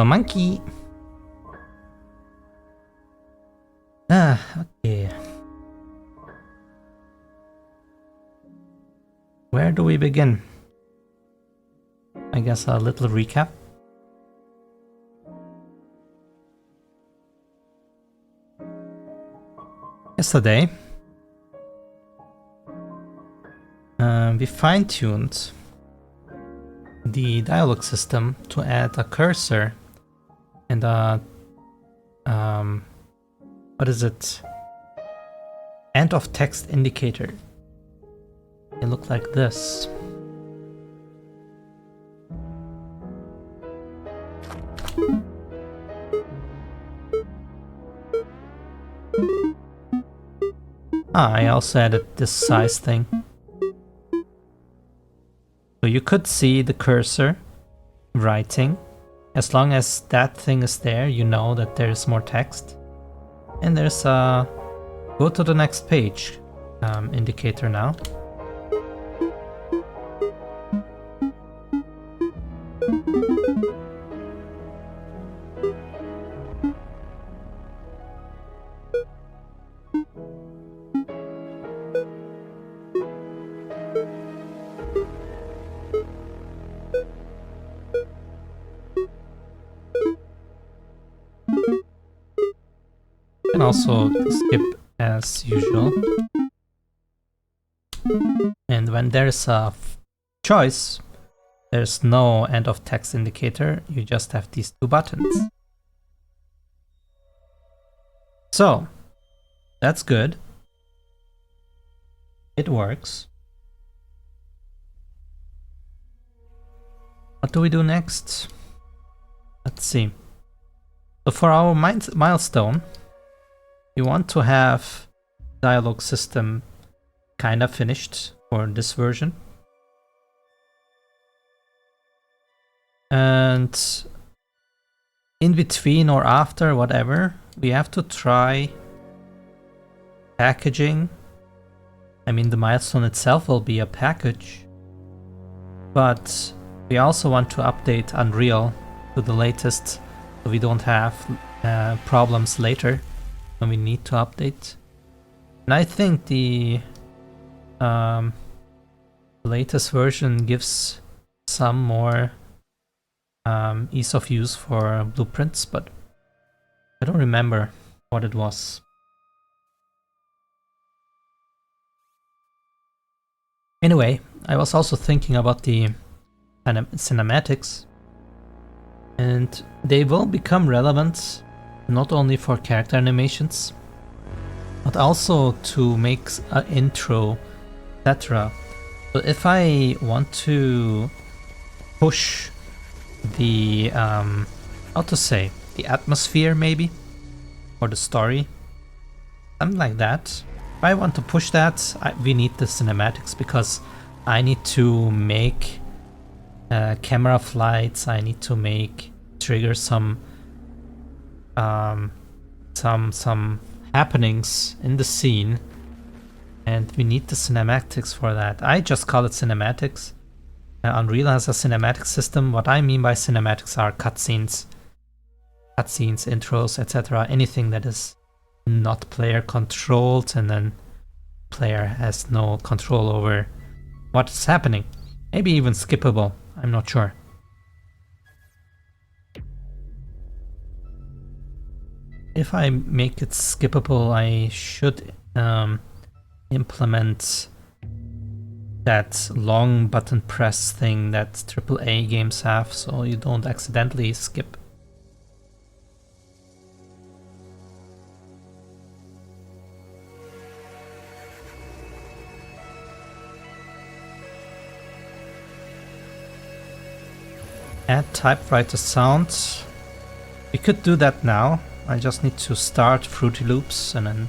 Hello, monkey. Okay. Where do we begin? I guess a little recap. Yesterday, we fine-tuned the dialogue system to add a cursor and a what is it? End of text indicator. It looked like this. I also added this size thing. So you could see the cursor writing. As long as that thing is there, you know that there is more text. And there's a go to the next page indicator now. And also skip as usual. And when there's a choice, there's no end of text indicator, you just have these two buttons. So, that's good. It works. What do we do next? Let's see. So for our milestone, we want to have dialogue system kind of finished for this version. And in between or after, whatever, we have to try packaging. I mean, the milestone itself will be a package, but we also want to update Unreal to the latest so we don't have problems later when we need to update. And I think the latest version gives some more ease of use for blueprints, but I don't remember what it was. Anyway, I was also thinking about the cinematics, and they will become relevant not only for character animations, but also to make an intro, etc. So if I want to push the, how to say, the atmosphere maybe, or the story, something like that. If I want to push that, we need the cinematics, because I need to make camera flights, I need to trigger some happenings in the scene, and we need the cinematics for that. I just call it cinematics. Unreal has a cinematic system. What I mean by cinematics are cutscenes, intros, etc. Anything that is not player controlled, and then player has no control over what's happening. Maybe even skippable, I'm not sure. If I make it skippable, I should implement that long button press thing that AAA games have, so you don't accidentally skip. Add typewriter sound. We could do that now. I just need to start Fruity Loops and then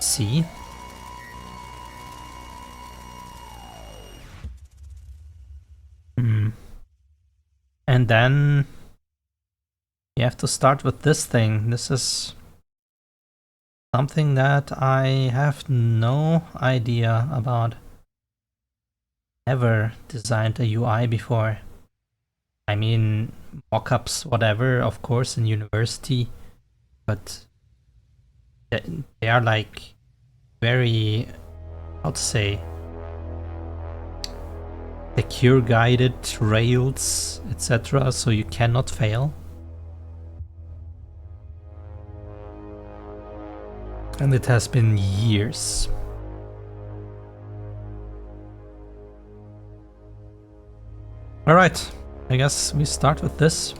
see. And then you have to start with this thing. This is something that I have no idea about. Never designed a UI before. I mean, mock-ups, whatever, of course, in university, but they are like very, how to say, secure guided rails, etc., so you cannot fail. And it has been years. Alright, I guess we start with this.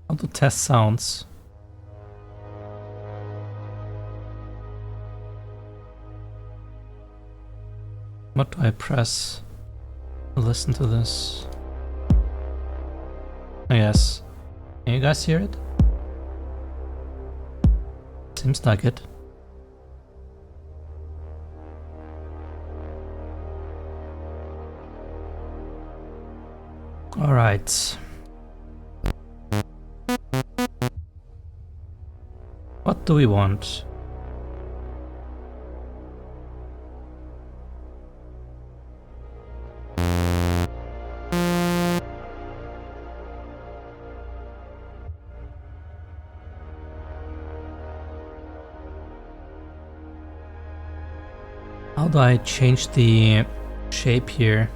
How to test sounds. What do I press to listen to this? Oh, yes. Can you guys hear it? Seems like it. Alright. What do we want? How do I change the shape here?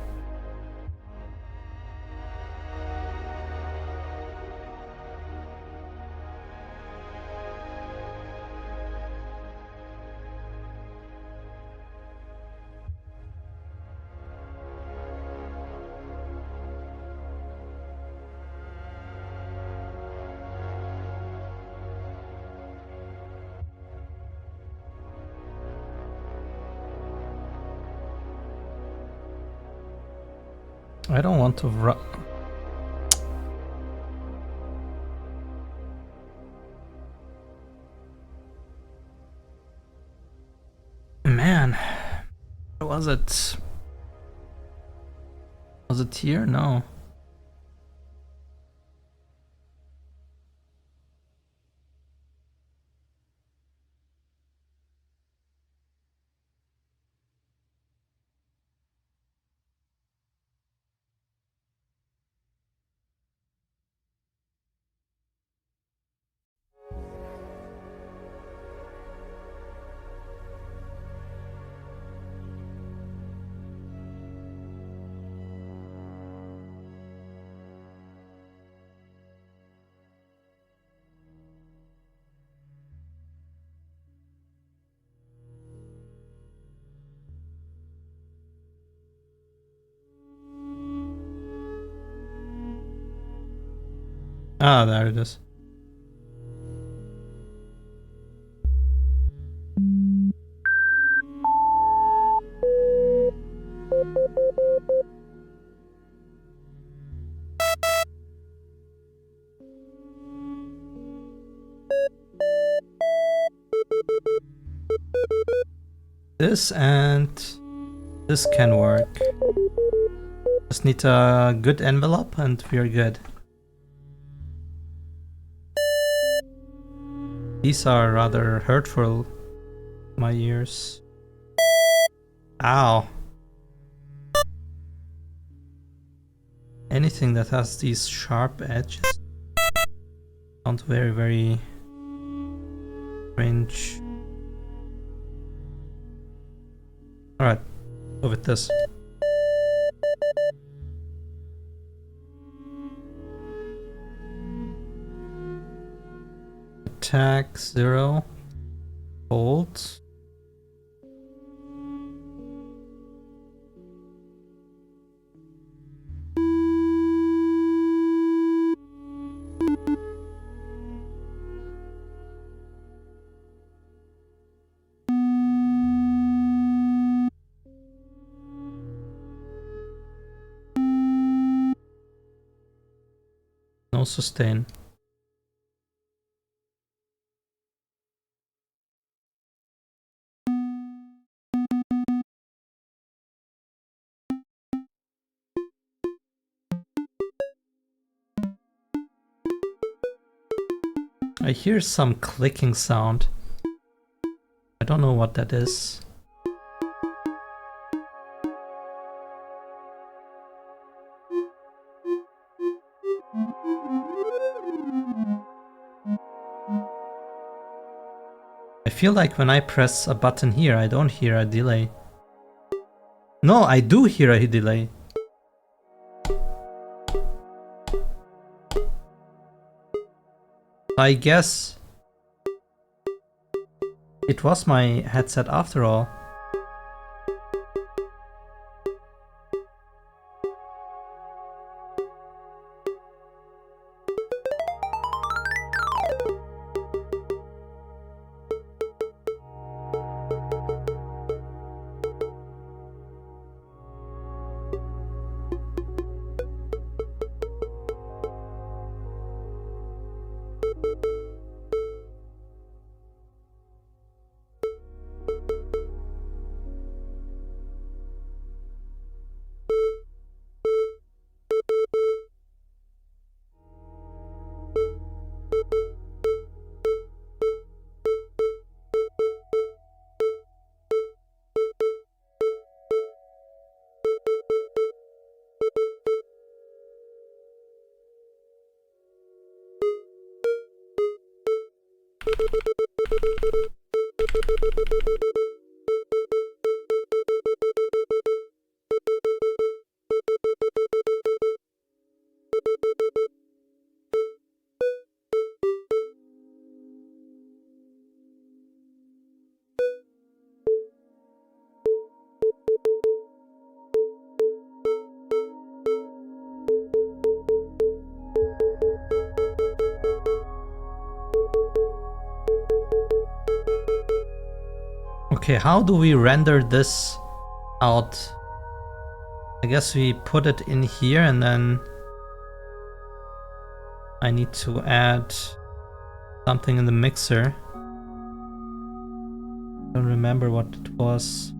I don't want to Man, where was it? Was it here? No. Ah, there it is. This and this can work. Just need a good envelope and we're good. These are rather hurtful, my ears. Ow. Anything that has these sharp edges sound very, very strange. Alright, go with this. Attack 0. Hold. No sustain. I hear some clicking sound. I don't know what that is. I feel like when I press a button here, I don't hear a delay. No, I do hear a delay. I guess it was my headset after all. Okay, how do we render this out? I guess we put it in here and then I need to add something in the mixer. Don't remember what it was.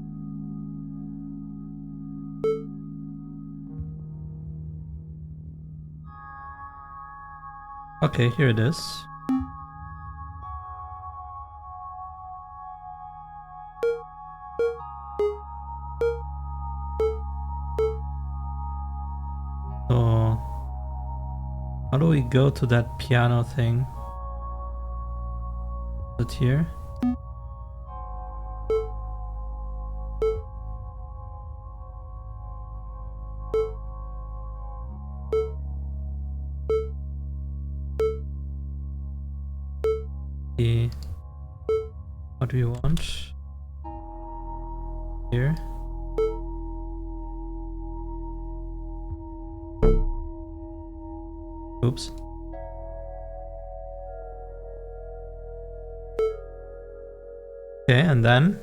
Okay, here it is. So, how do we go to that piano thing? Is it here? Okay. What do we want? Here. Oops. Okay, and then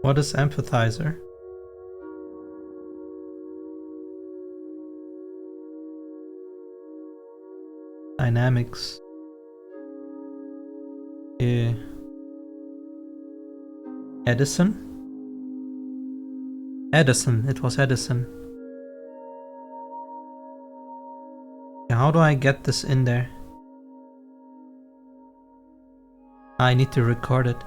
what is empathizer? Dynamics. Okay. Edison? Edison, it was Edison. Okay, how do I get this in there? I need to record it.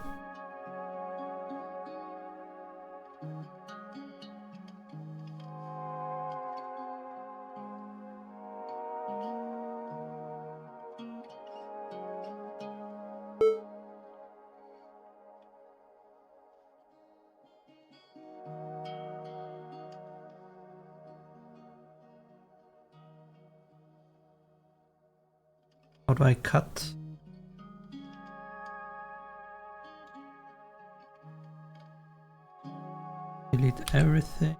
How do I cut? Delete everything.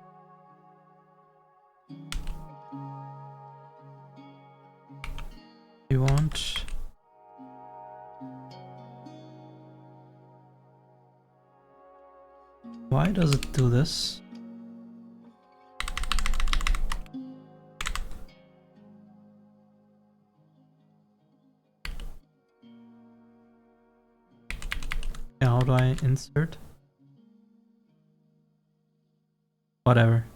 You want? Why does it do this? Yeah, how do I insert? Whatever.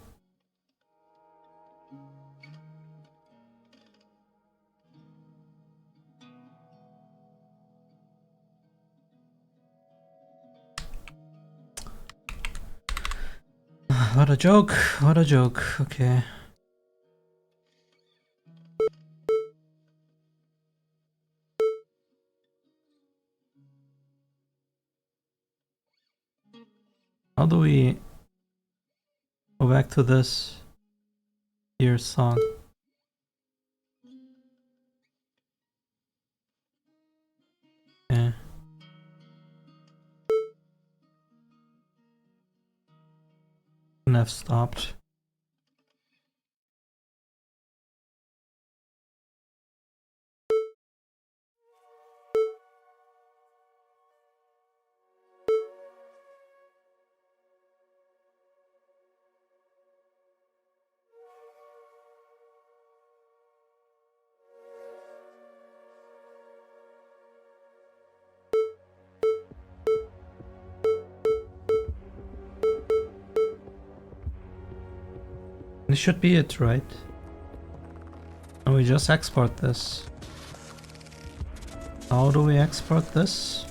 What a joke, what a joke, okay. How do we go back to this here song? Okay. And I've stopped. This should be it, right? And we just export this. How do we export this?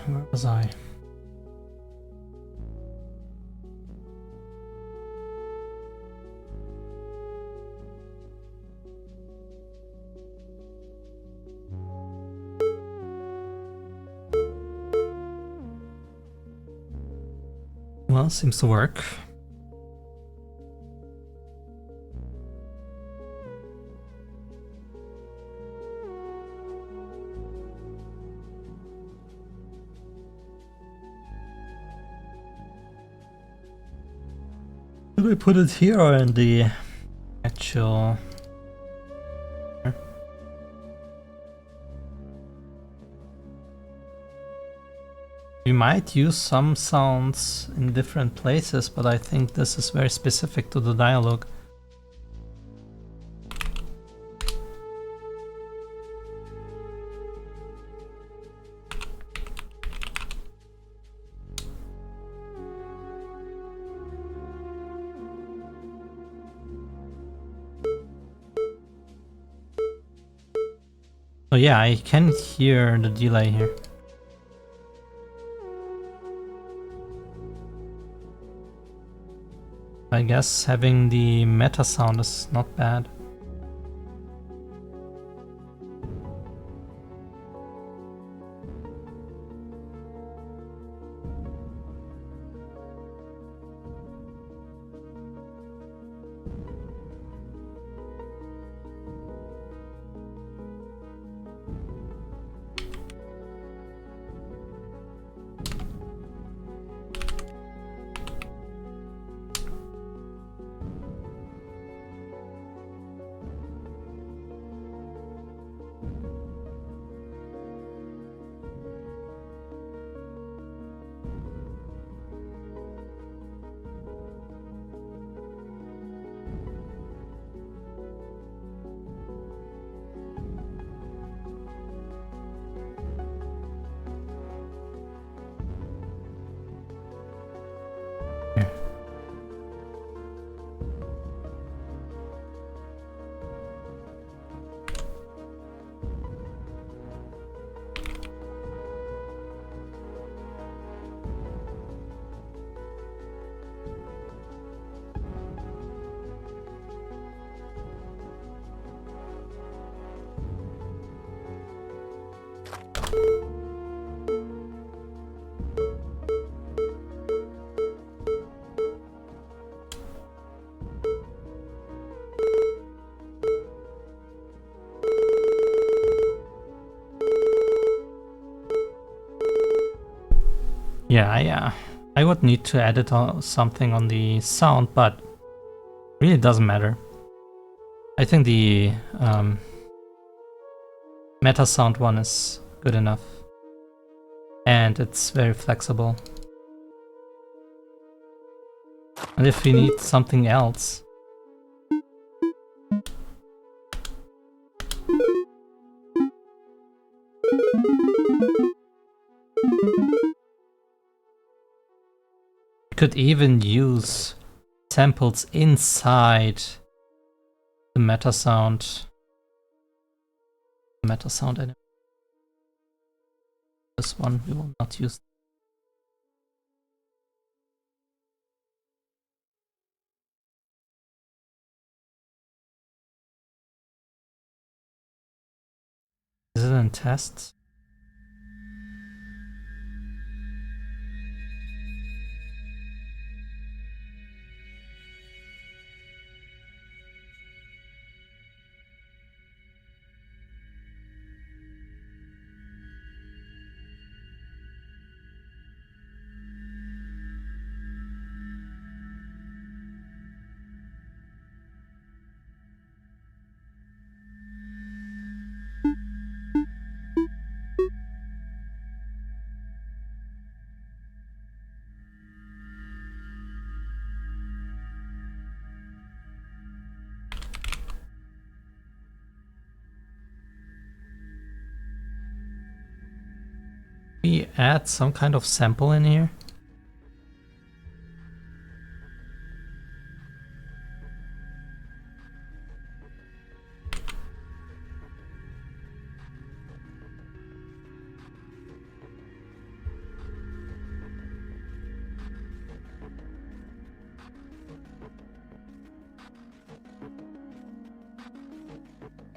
Where was I? Well, seems to work. Should we put it here or in the actual... We might use some sounds in different places, but I think this is very specific to the dialogue. So yeah, I can hear the delay here. I guess having the meta sound is not bad. Yeah, I would need to edit something on the sound, but really doesn't matter. I think the meta sound one is good enough, and it's very flexible. And if we need something else, could even use samples inside the meta sound. Anyway. This one we will not use. Is it in tests? We add some kind of sample in here.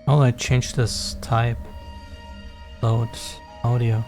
Oh, I changed this type. Load audio.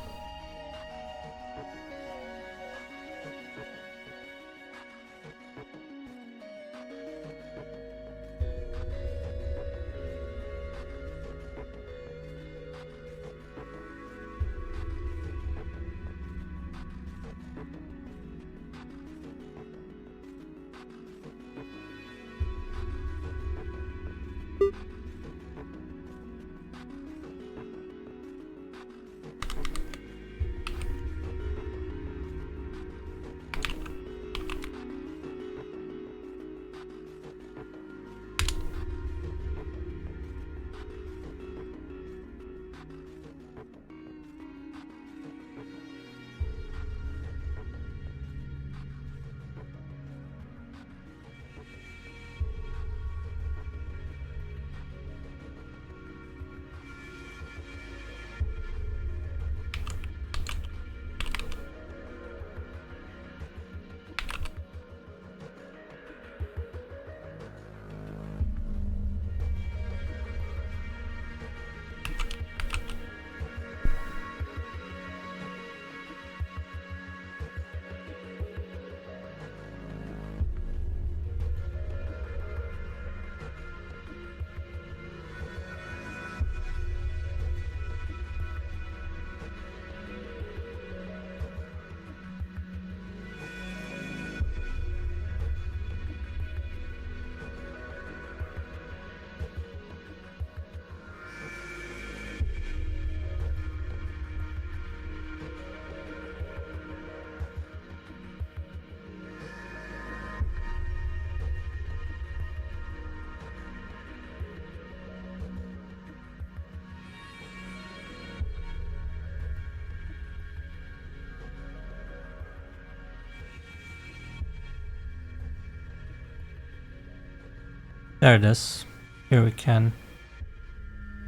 There it is. Here we can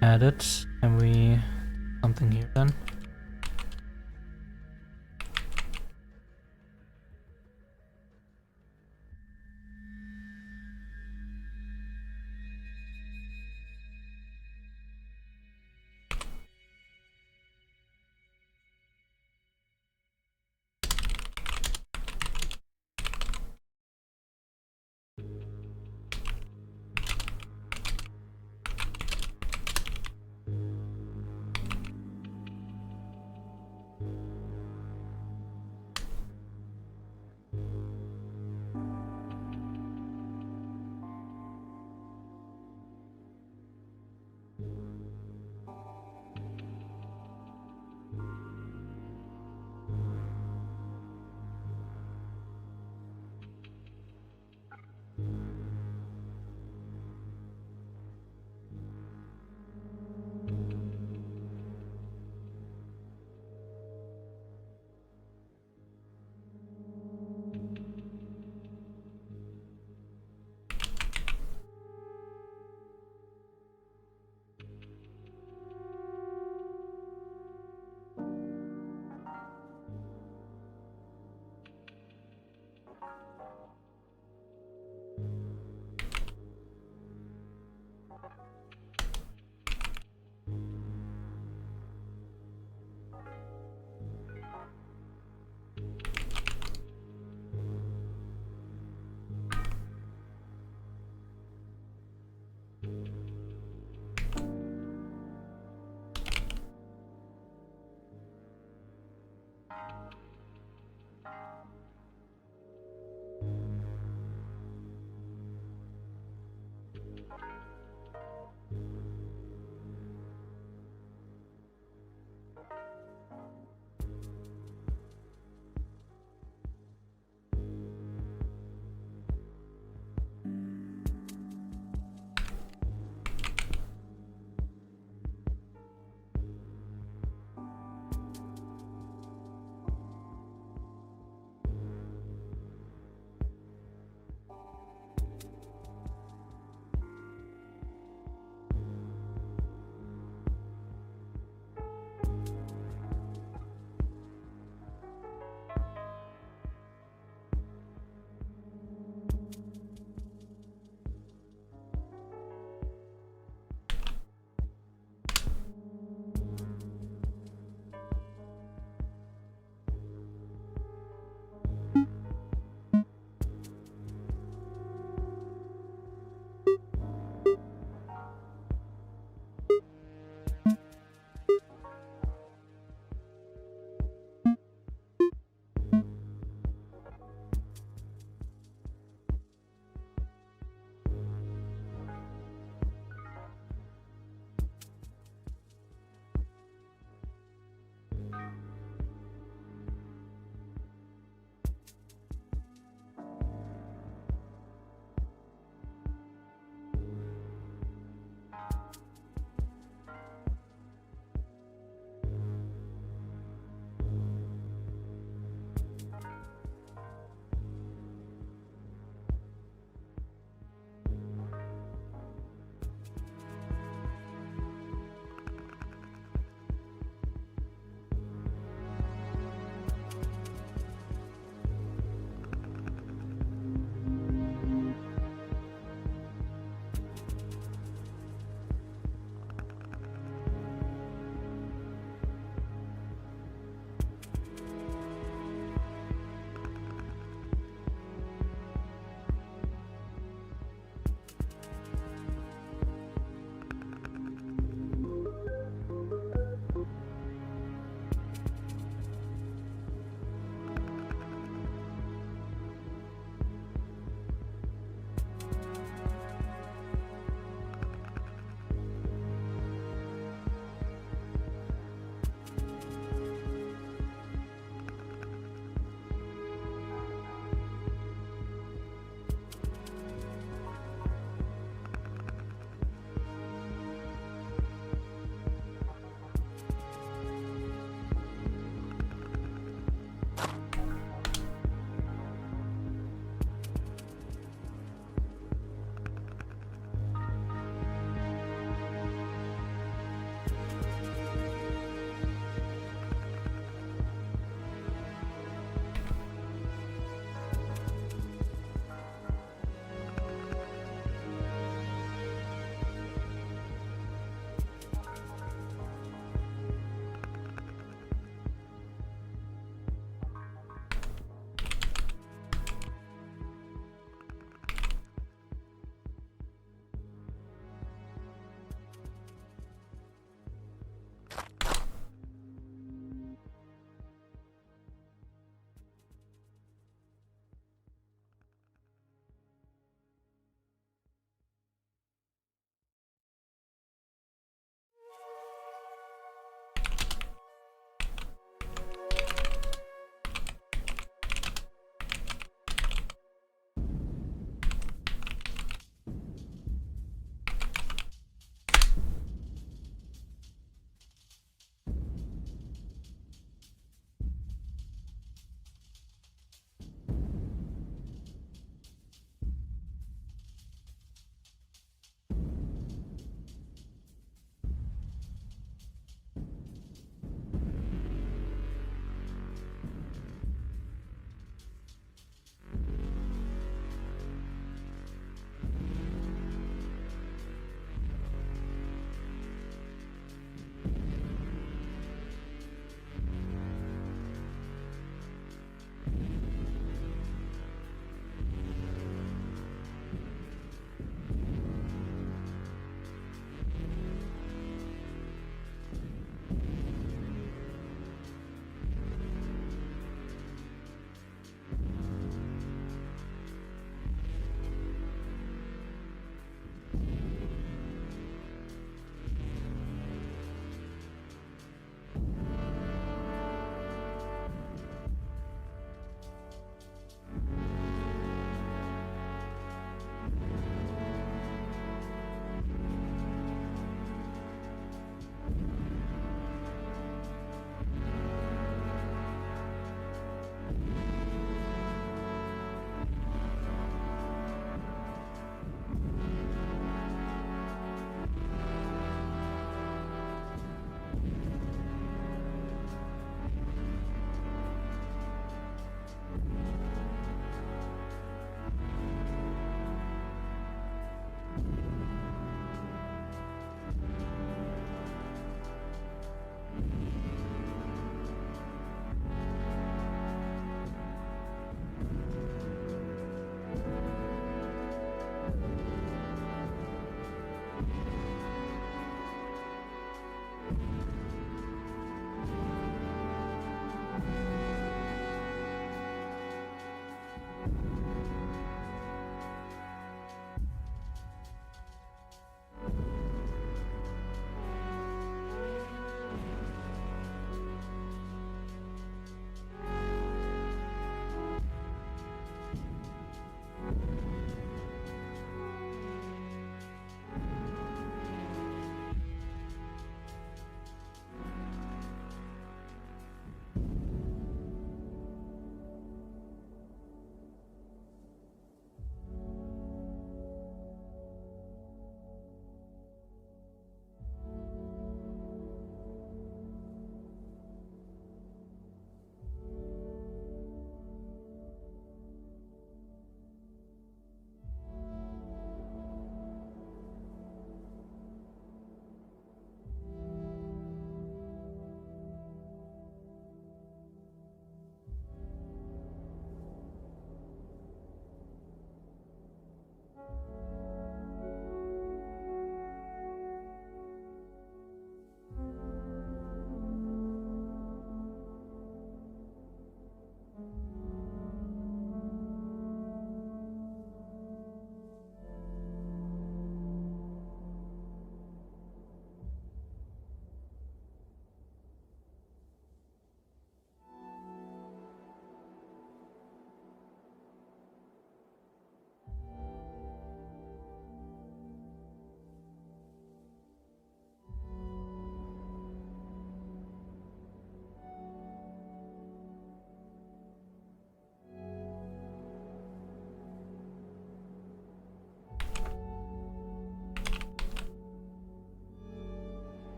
add it. Can we something here then?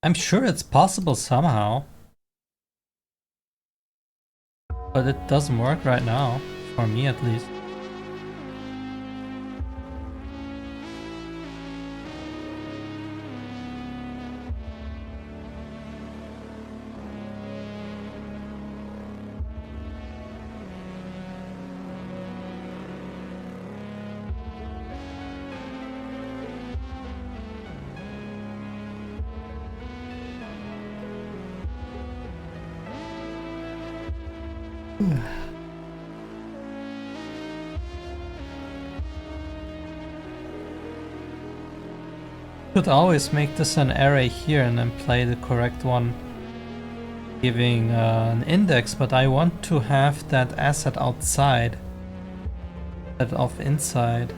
I'm sure it's possible somehow, but it doesn't work right now, for me at least. Could always make this an array here and then play the correct one, giving an index, but I want to have that asset outside instead of inside.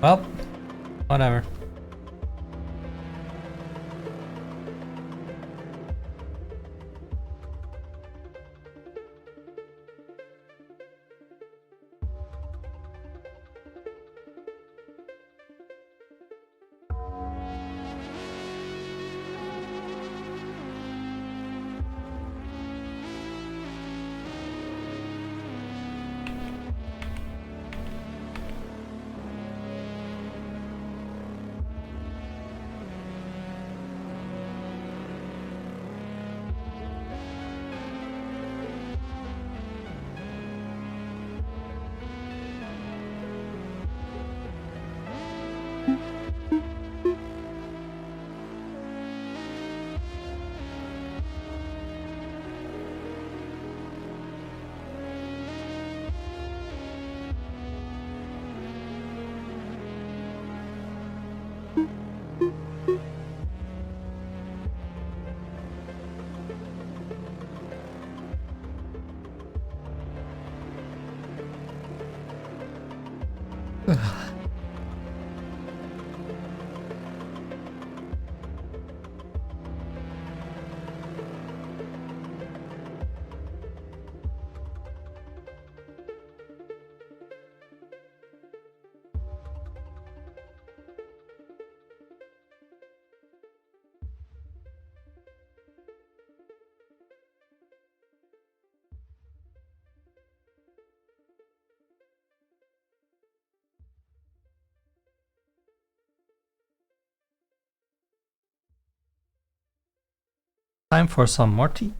Well, whatever. Time for some more tea.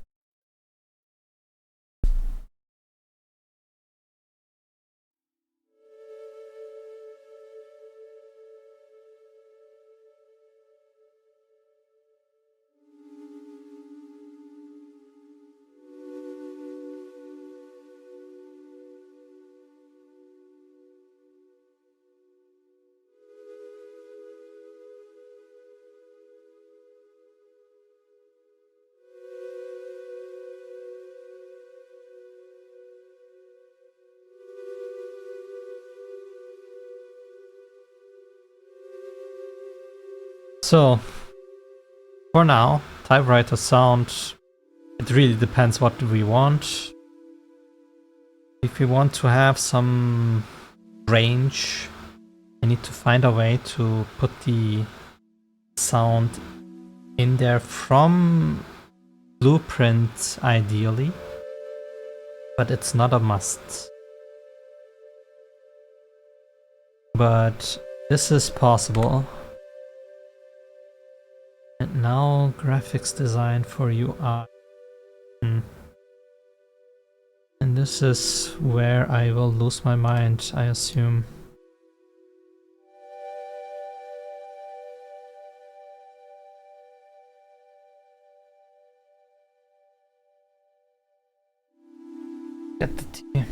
So, for now, typewriter sound, it really depends what do we want. If we want to have some range, I need to find a way to put the sound in there from Blueprint ideally, but it's not a must. But this is possible. And now graphics design for UI. And this is where I will lose my mind, I assume. Get the tea.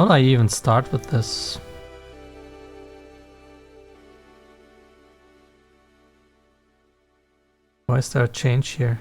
How do I even start with this? Why is there a change here?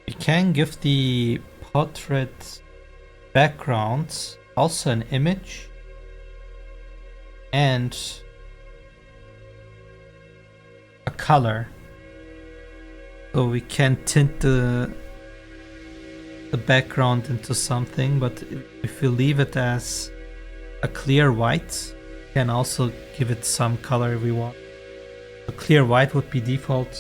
We can give the portrait background also an image and a color. So we can tint the background into something, but if we leave it as a clear white, we can also give it some color if we want. A clear white would be default.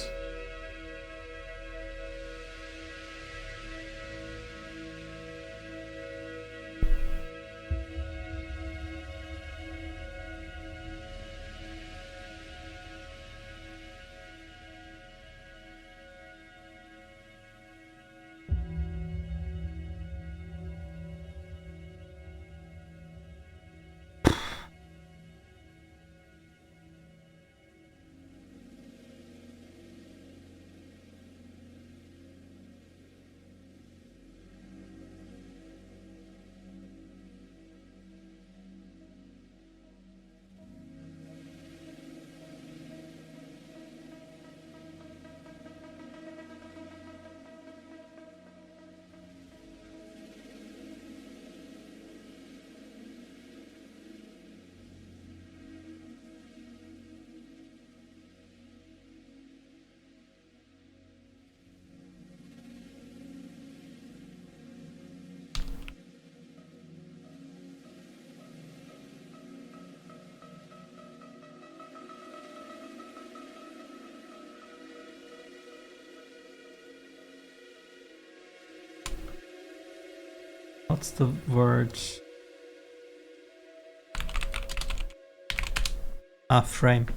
What's the word? Frame.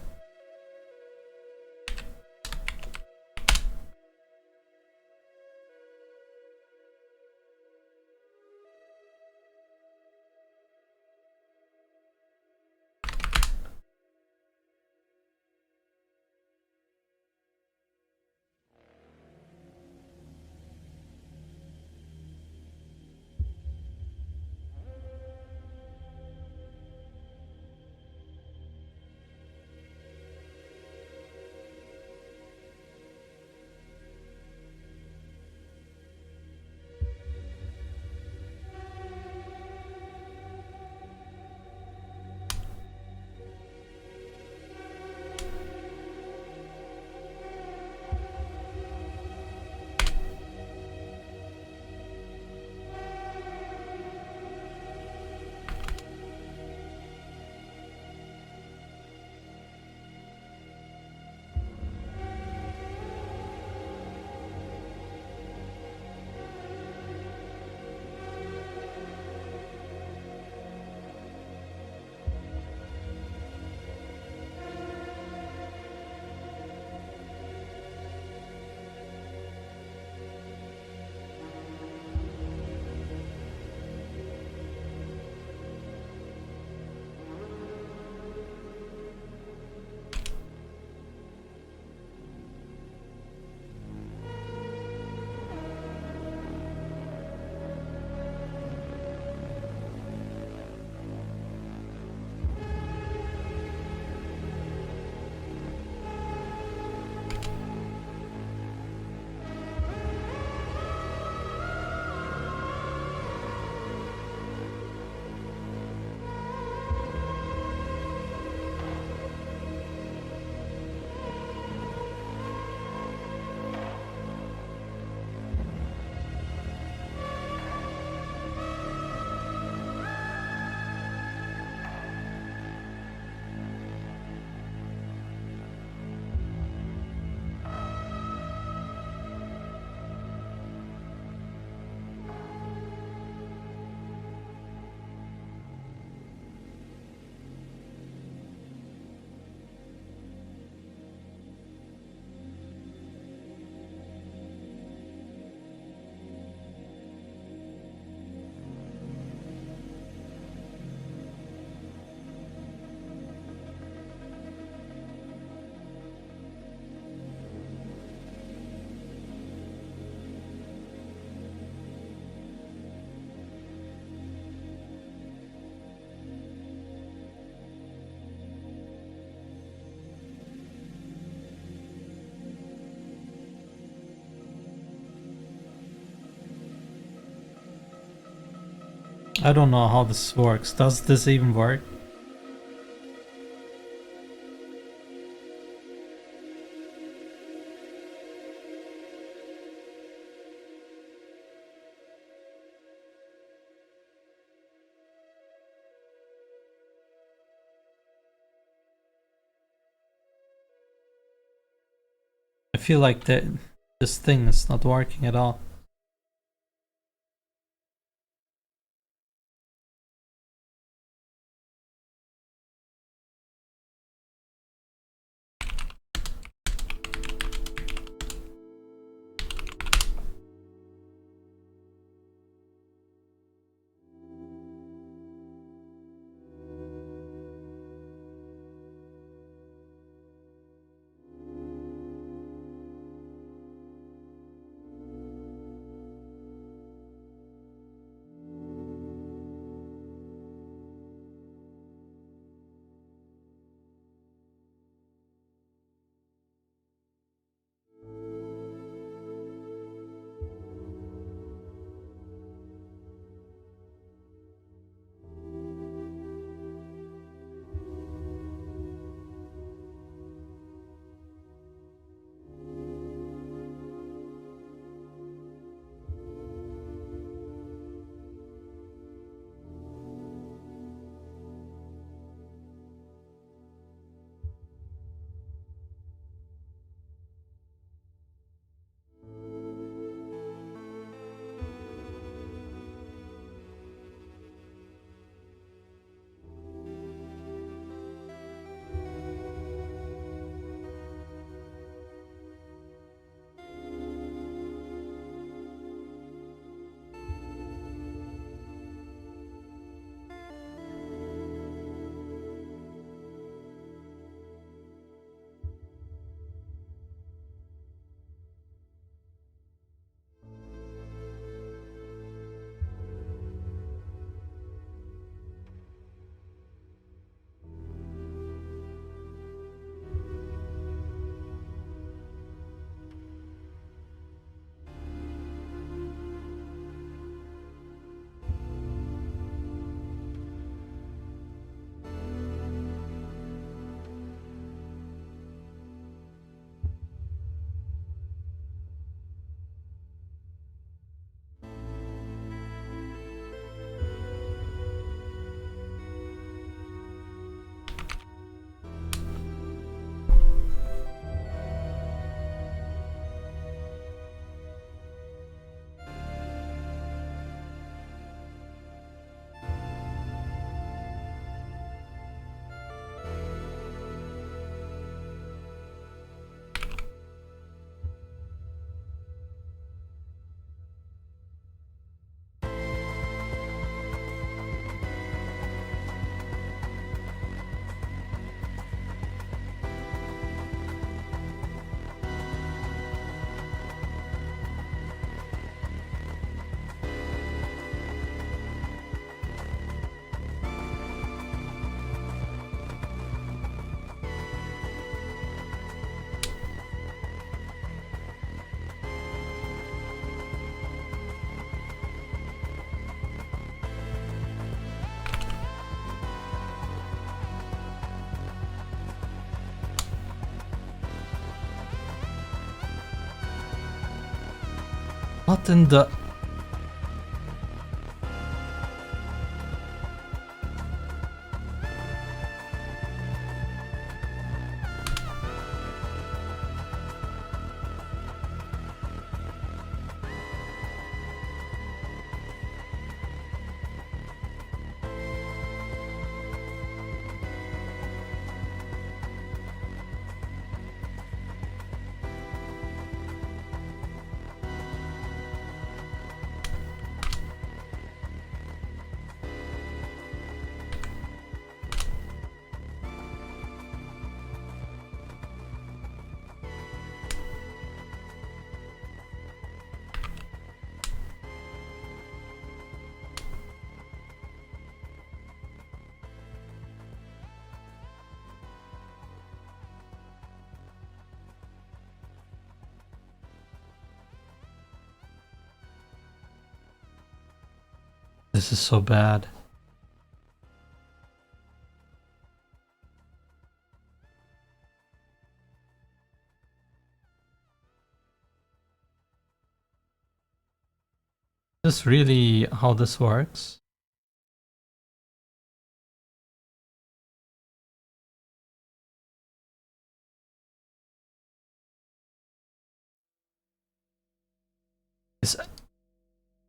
I don't know how this works. Does this even work? I feel like this thing is not working at all. What in the... This is so bad. Is this really how this works?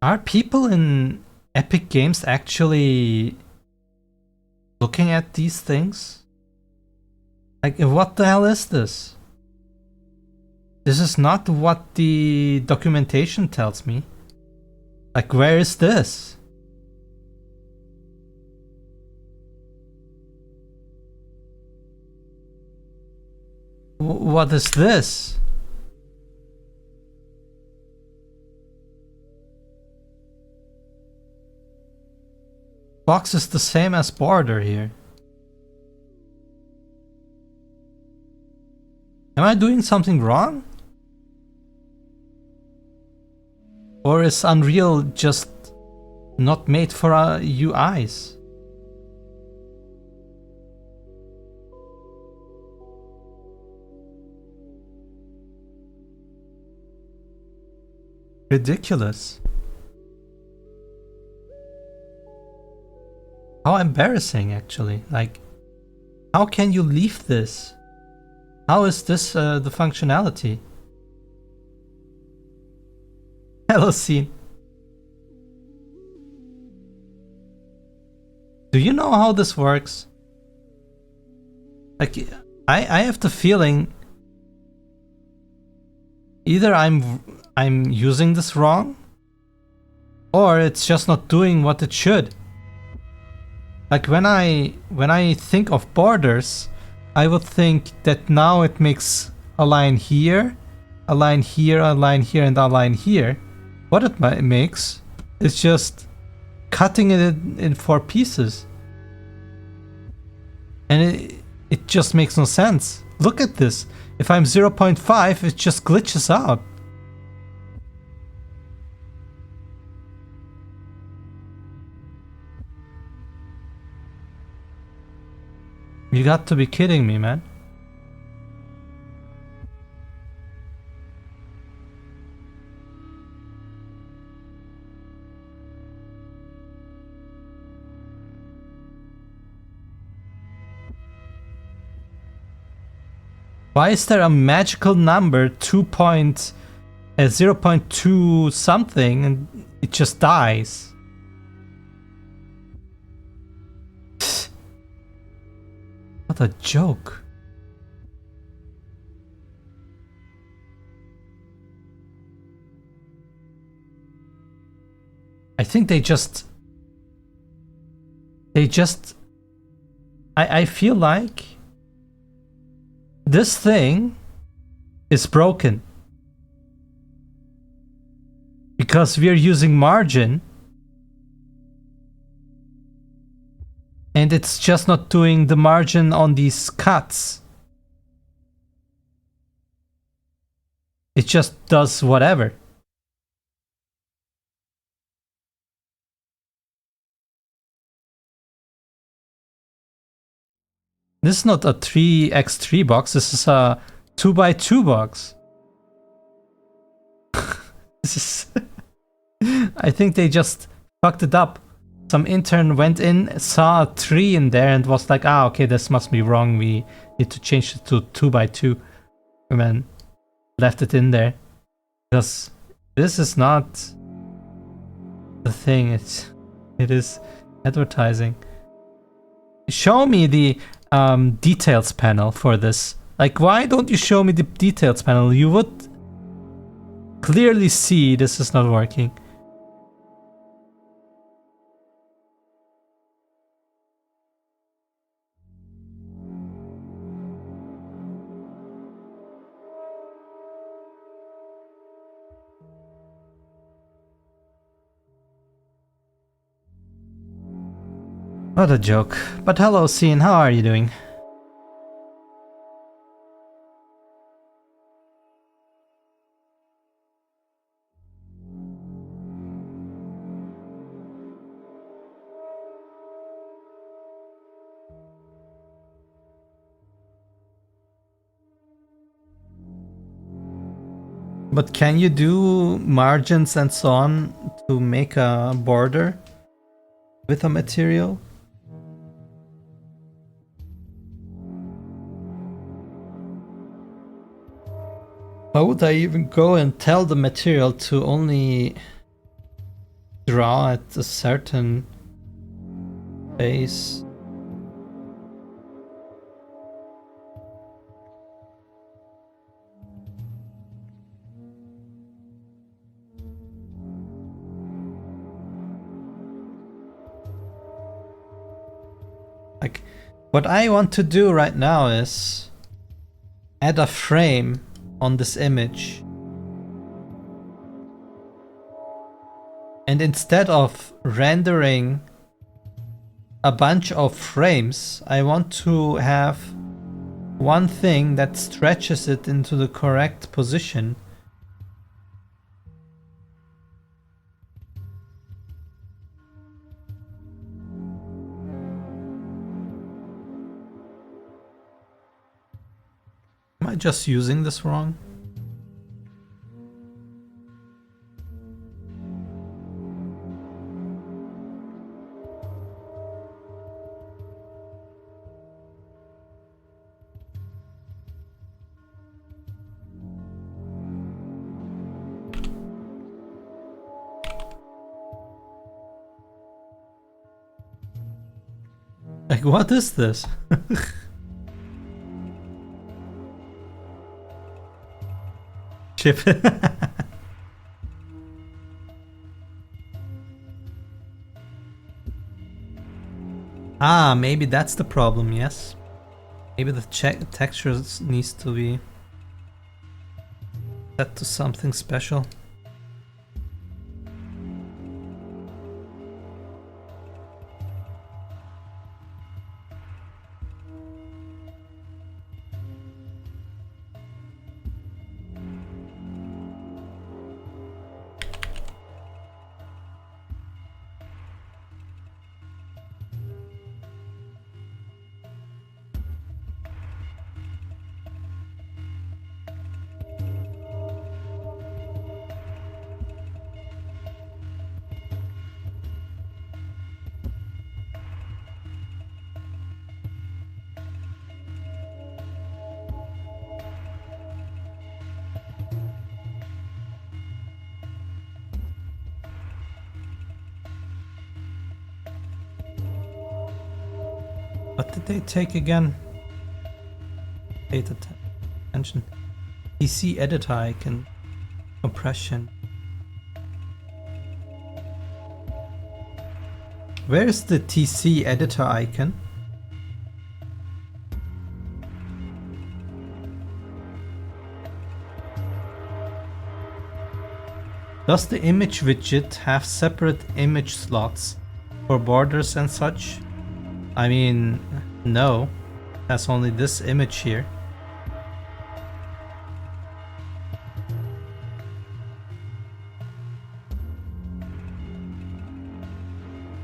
Are people in Epic Games actually looking at these things? Like, what the hell is this? This is not what the documentation tells me. Like, where is this? What is this? Box is the same as border here. Am I doing something wrong? Or is Unreal just not made for UIs? Ridiculous. How embarrassing, actually. Like, how can you leave this? How is this the functionality? Hello, scene. Do you know how this works? Like, I have the feeling either I'm using this wrong, or it's just not doing what it should. Like, when I think of borders, I would think that now it makes a line here, a line here, a line here, and a line here. What it makes is just cutting it in 4 pieces. And it just makes no sense. Look at this. If I'm 0.5, it just glitches out. You got to be kidding me, man. Why is there a magical number 0.2 something and it just dies? What a joke. I think they just I feel like this thing is broken because we're using margin and it's just not doing the margin on these cuts. It just does whatever. This is not a 3x3 box, this is a 2x2 box. This is I think they just fucked it up. Some intern went in, saw a tree in there and was like, ah, okay, this must be wrong. We need to change it to 2x2. And then left it in there. Because this is not the thing. It is advertising. Show me the details panel for this. Like, why don't you show me the details panel? You would clearly see this is not working. What a joke. But hello, Scene, how are you doing? But can you do margins and so on to make a border with a material? How would I even go and tell the material to only draw at a certain base? Like, what I want to do right now is add a frame on this image. And instead of rendering a bunch of frames, I want to have one thing that stretches it into the correct position. Am I just using this wrong? Like, what is this? Chip. Ah, maybe that's the problem, yes. Maybe the texture needs to be set to something special. What did they take again? Data attention. TC editor icon. Compression. Where's the TC editor icon? Does the image widget have separate image slots for borders and such? I mean, no. That's only this image here.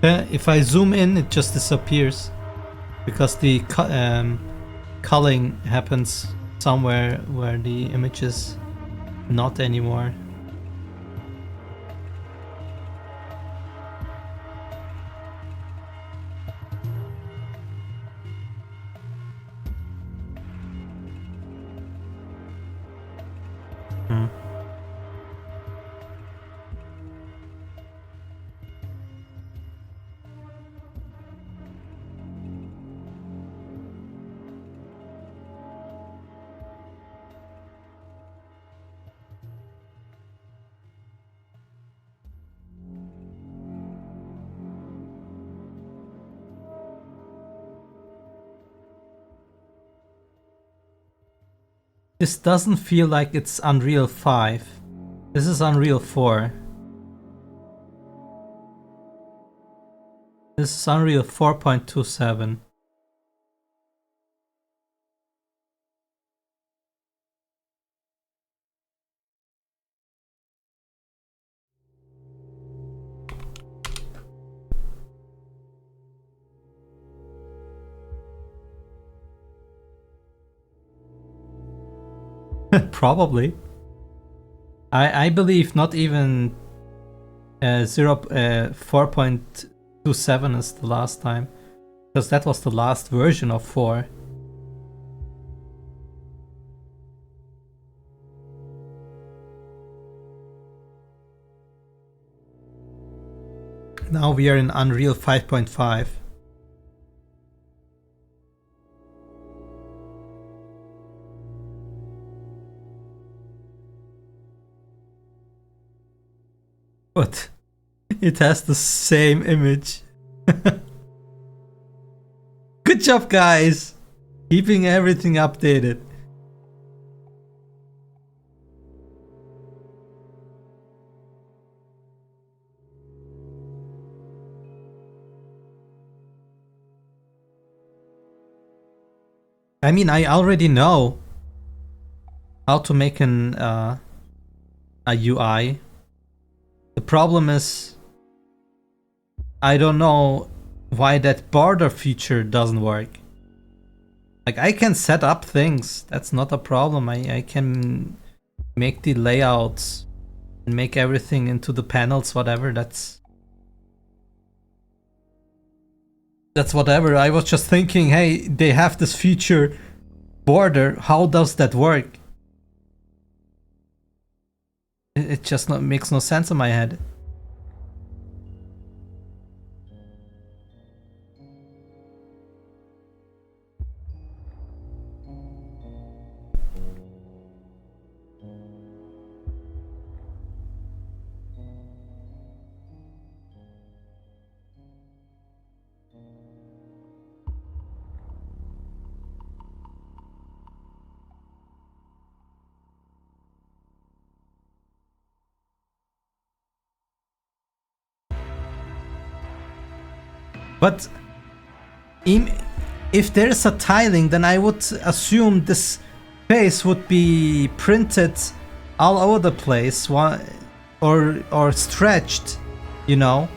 If I zoom in, it just disappears because the culling happens somewhere where the image is not anymore. Hmm. This doesn't feel like it's Unreal 5. This is Unreal 4. This is Unreal 4.27. Probably. I believe not even 4.27 is the last time, because that was the last version of 4. Now we are in Unreal 5.5. But it has the same image. Good job, guys! Keeping everything updated. I mean, I already know how to make a UI. The problem is, I don't know why that border feature doesn't work. Like, I can set up things, that's not a problem. I can make the layouts and make everything into the panels, whatever, that's whatever. I was just thinking, hey, they have this feature border, how does that work? It just makes no sense in my head. But if there is a tiling, then I would assume this face would be printed all over the place, or stretched, you know?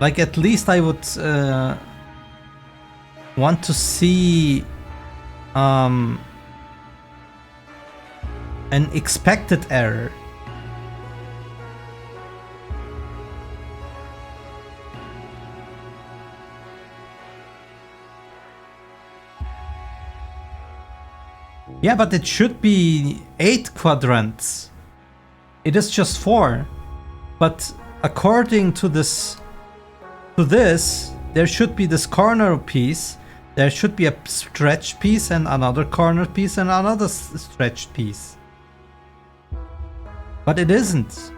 Like, at least I would want to see an expected error. Yeah, but it should be 8 quadrants. It is just 4. But according to this, there should be this corner piece. There should be a stretched piece and another corner piece and another stretched piece. But it isn't.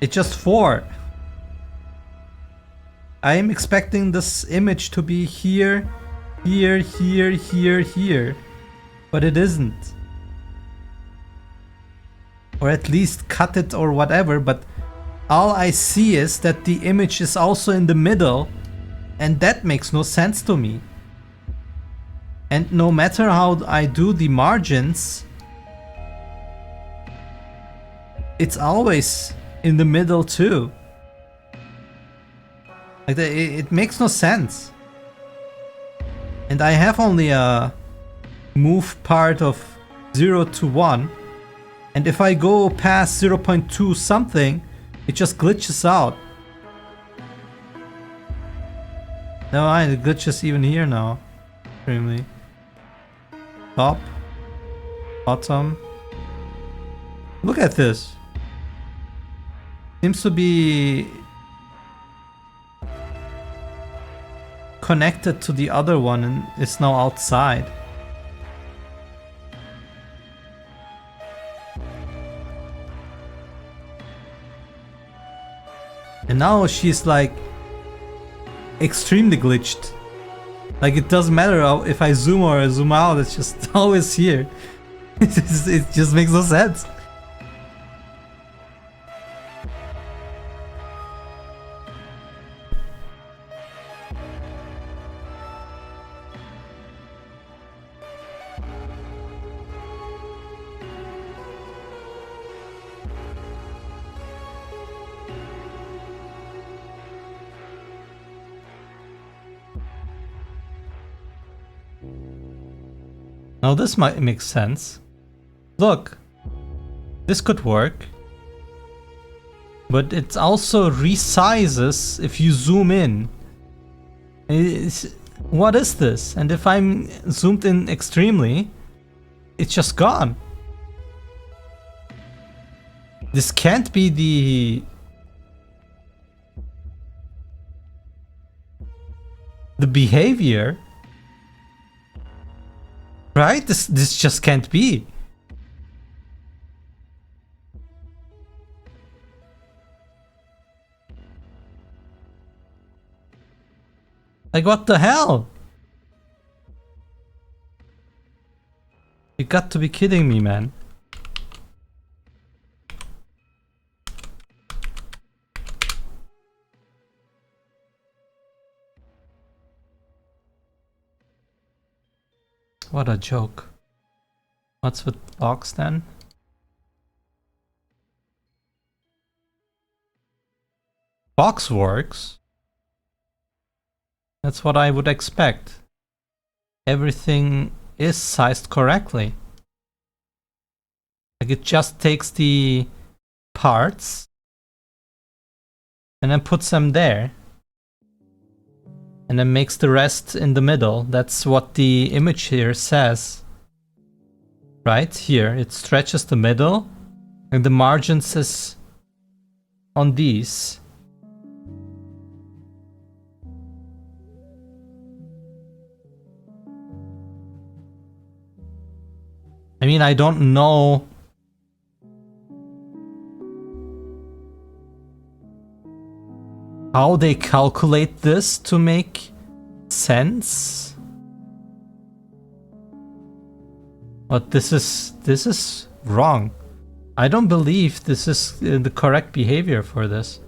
It's just 4. I am expecting this image to be here, here, here, here, here. But it isn't. Or at least cut it or whatever, but all I see is that the image is also in the middle, and that makes no sense to me. And no matter how I do the margins, it's always in the middle too. Like, it makes no sense. And I have only a move part of 0 to 1. And if I go past 0.2 something, It just glitches out. No, it glitches even here now. Extremely. Top. Bottom. Look at this. Seems to be connected to the other one and it's now outside. And now she's like extremely glitched. Like it doesn't matter if I zoom or zoom out, it's just always here. It just makes no sense. Now this might make sense. Look, this could work. But it also resizes if you zoom in. What is this? And if I'm zoomed in extremely, it's just gone. This can't be the behavior. Right? This just can't be. Like what the hell? You got to be kidding me, man. What a joke. What's with box then? Box works. That's what I would expect. Everything is sized correctly. Like it just takes the parts and then puts them there. And then makes the rest in the middle. That's what the image here says. Right here, it stretches the middle and the margins is on these. I mean, I don't know how they calculate this to make sense. But this is wrong. I don't believe this is the correct behavior for this.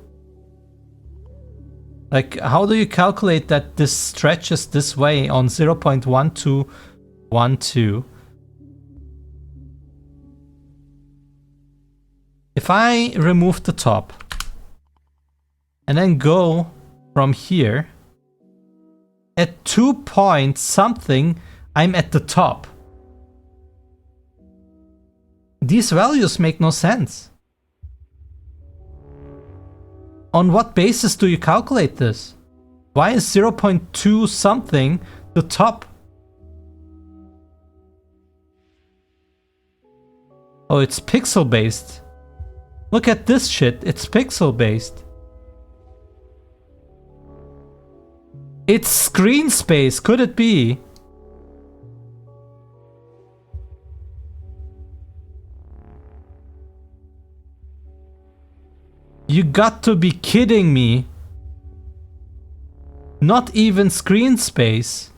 Like, how do you calculate that this stretches this way on 0.1212? If I remove the top and then go from here, at 2 point something, I'm at the top. These values make no sense. On what basis do you calculate this? Why is 0.2 something the top? Oh, it's pixel based. Look at this shit, it's pixel based. It's screen space, could it be? You got to be kidding me. Not even screen space.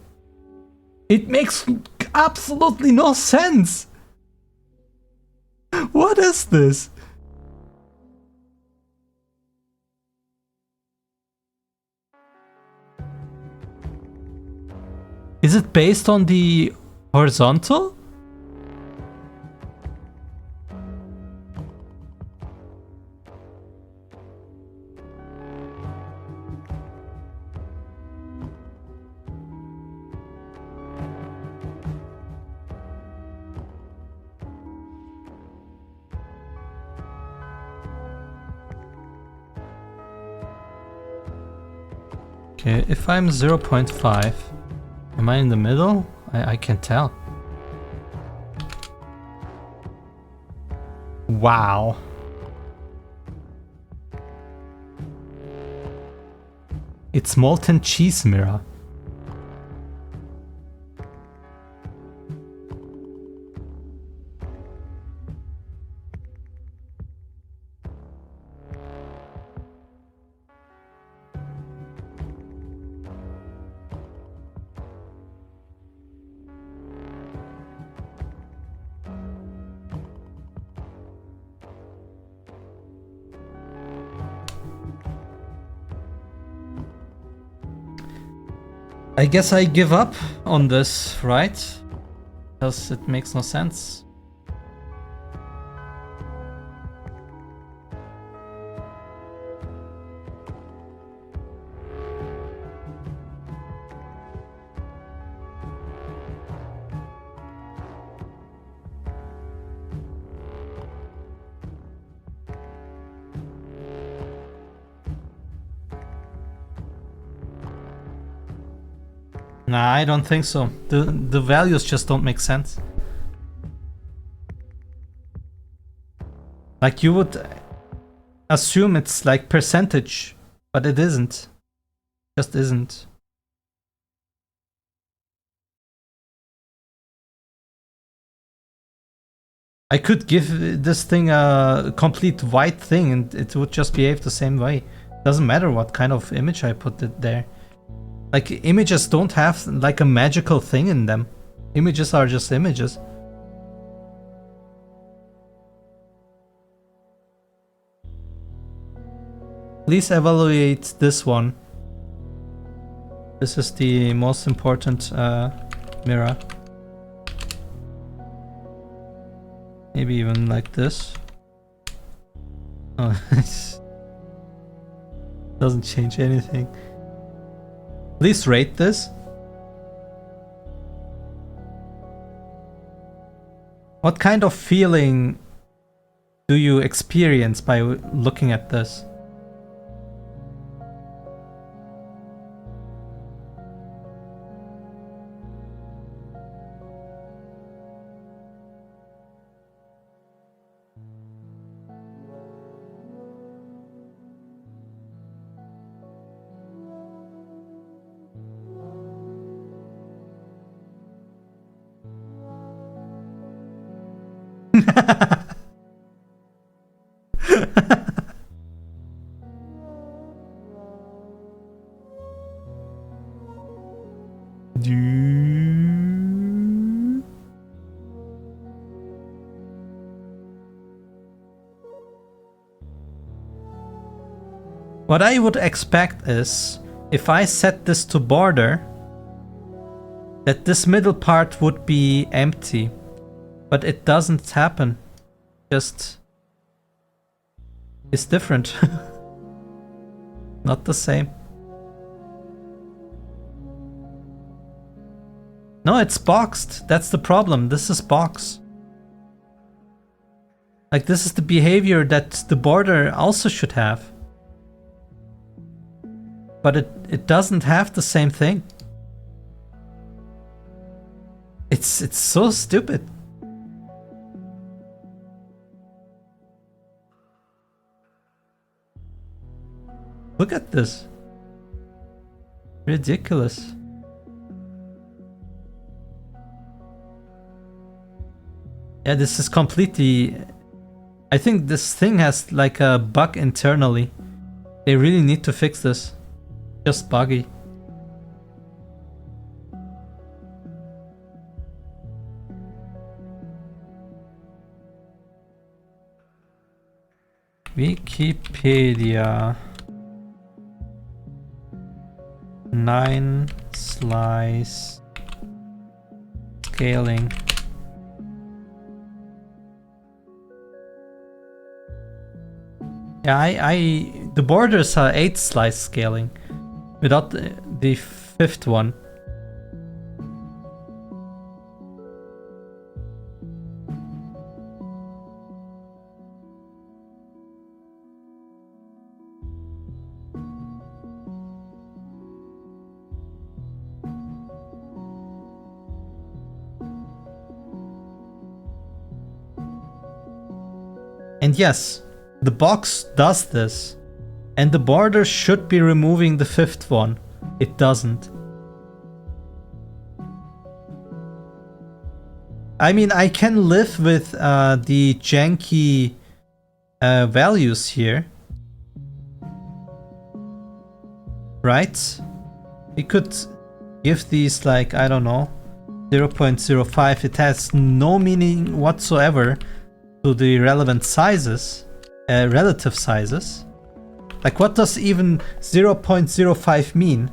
It makes absolutely no sense. What is this? Is it based on the horizontal? Okay, if I'm 0.5, am I in the middle? I can't tell. Wow. It's molten cheese mirror. I guess I give up on this, right? Because it makes no sense. Nah, I don't think so. The values just don't make sense. Like you would assume it's like percentage, but it isn't. Just isn't. I could give this thing a complete white thing and it would just behave the same way. Doesn't matter what kind of image I put it there. Like, images don't have like a magical thing in them. Images are just images. Please evaluate this one. This is the most important mirror. Maybe even like this. Oh, it doesn't change anything. Please rate this. What kind of feeling do you experience by looking at this? What I would expect is, if I set this to border, that this middle part would be empty. But it doesn't happen. Just... it's different. Not the same. No, it's boxed. That's the problem. This is boxed. Like, this is the behavior that the border also should have. But it doesn't have the same thing. It's so stupid. Look at this. Ridiculous. Yeah, this is completely... I think this thing has like a bug internally. They really need to fix this. Just buggy. Wikipedia. 9 slice scaling. Yeah, the borders are 8 slice scaling without the 5th one. And yes, the box does this. And the border should be removing the fifth one. It doesn't. I mean, I can live with the janky values here. Right? We could give these like, I don't know, 0.05. It has no meaning whatsoever to the relevant sizes, relative sizes. Like, what does even 0.05 mean?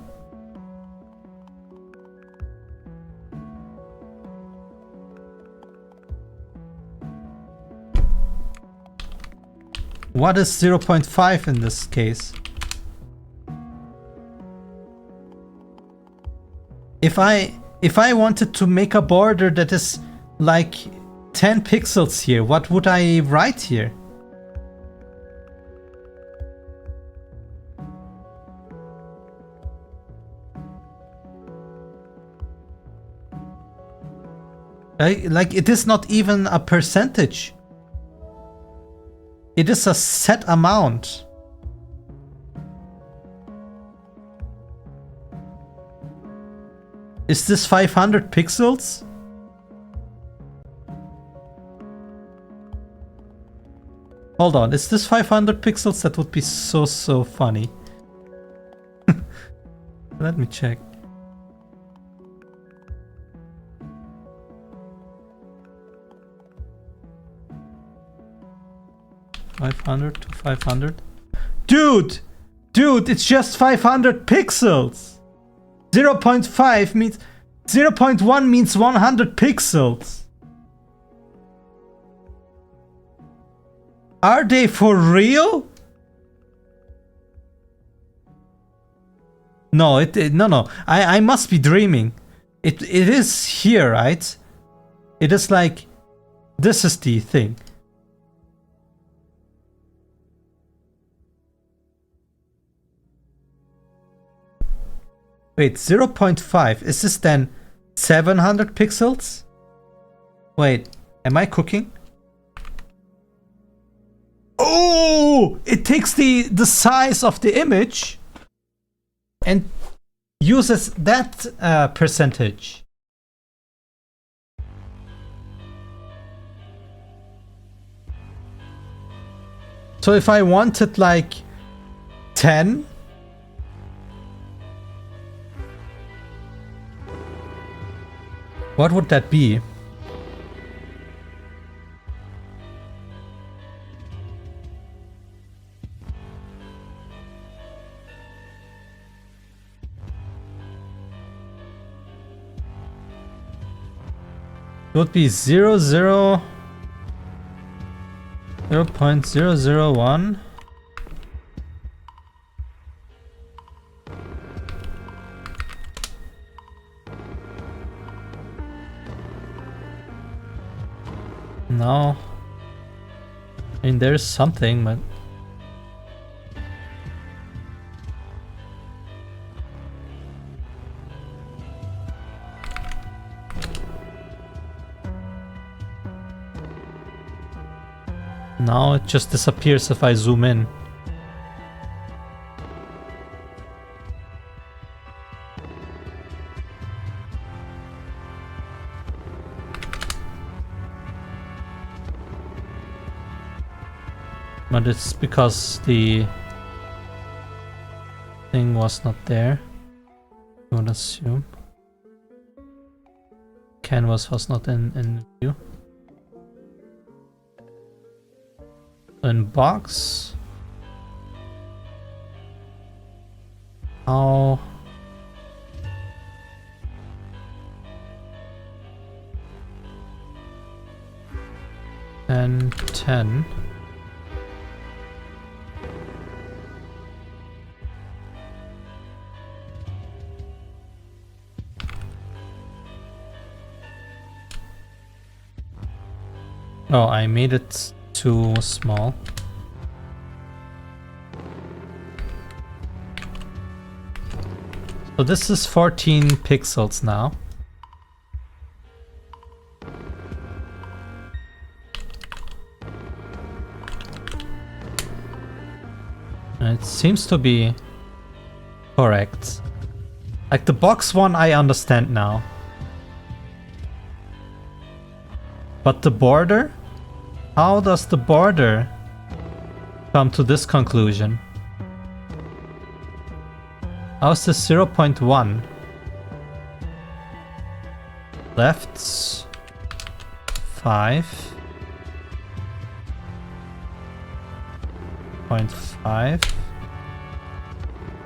What is 0.5 in this case? If I wanted to make a border that is like 10 pixels here, what would I write here? Like, it is not even a percentage. It is a set amount. Is this 500 pixels? Hold on, is this 500 pixels? That would be so funny. Let me check. $500 to 500. Dude, it's just 500 pixels. 0.5 means 0.1 means 100 pixels. Are they for real? No, no. I must be dreaming. It is here, right? It is like, this is the thing. Wait, 0.5. Is this then 700 pixels? Wait, am I cooking? Oh! It takes the size of the image and uses that percentage. So if I wanted like 10, what would that be? It would be 0.001. No. I mean, there's something, but... now it just disappears if I zoom in. But it's because the thing was not there, I would assume. Canvas was not in view. In box. How? And 10. Oh, I made it too small. So this is 14 pixels now. It seems to be correct. Like the box one I understand now. But the border? How does the border come to this conclusion? How's this 0.1? Left 5. 0.5.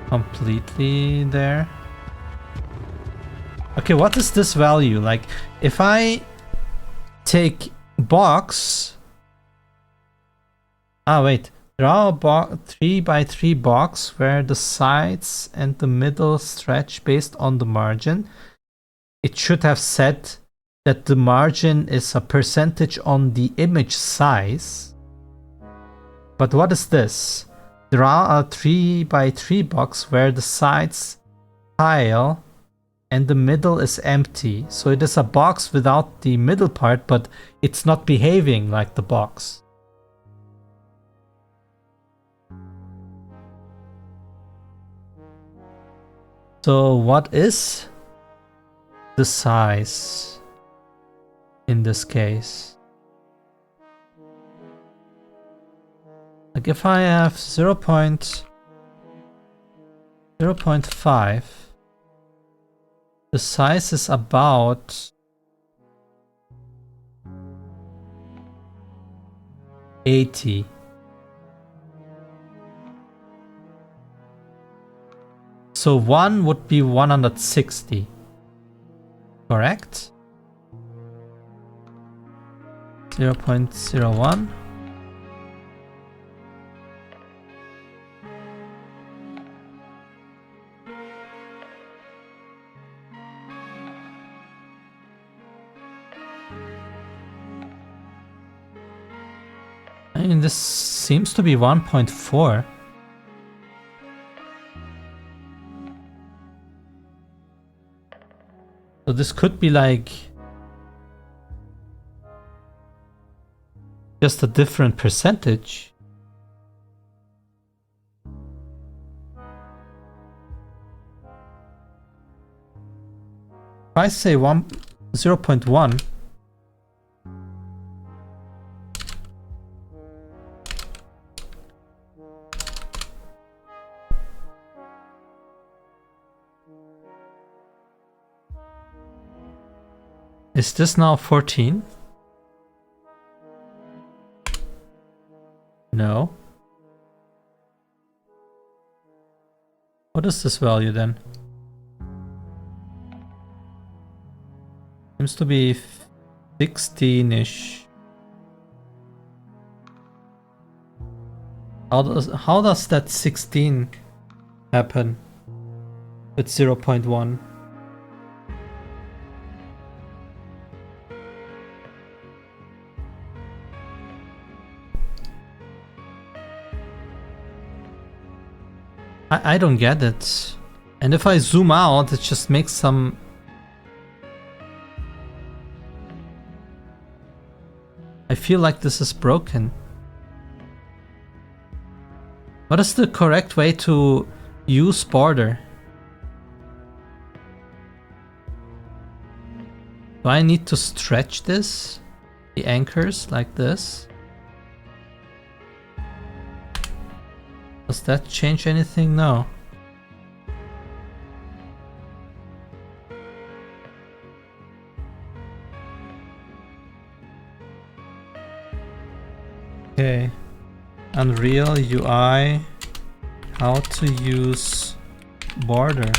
Completely there. Okay, what is this value? Like, if I take box... Ah, wait. Draw a 3 by 3 box where the sides and the middle stretch based on the margin. It should have said that the margin is a percentage on the image size. But what is this? Draw a 3 by 3 box where the sides tile and the middle is empty. So it is a box without the middle part, but it's not behaving like the box. So what is the size in this case? Like if I have 0.5, the size is about 80. So 1 would be 160. Correct? 0.01. I mean, this seems to be 1.4. So this could be like just a different percentage. If I say 0.1, is this now 14? No. What is this value then? Seems to be 16-ish. How does that 16 happen with 0.1? I don't get it. And if I zoom out, it just makes some... I feel like this is broken. What is the correct way to use border? Do I need to stretch this? The anchors like this? Does that change anything? No. Okay. Unreal UI. How to use border.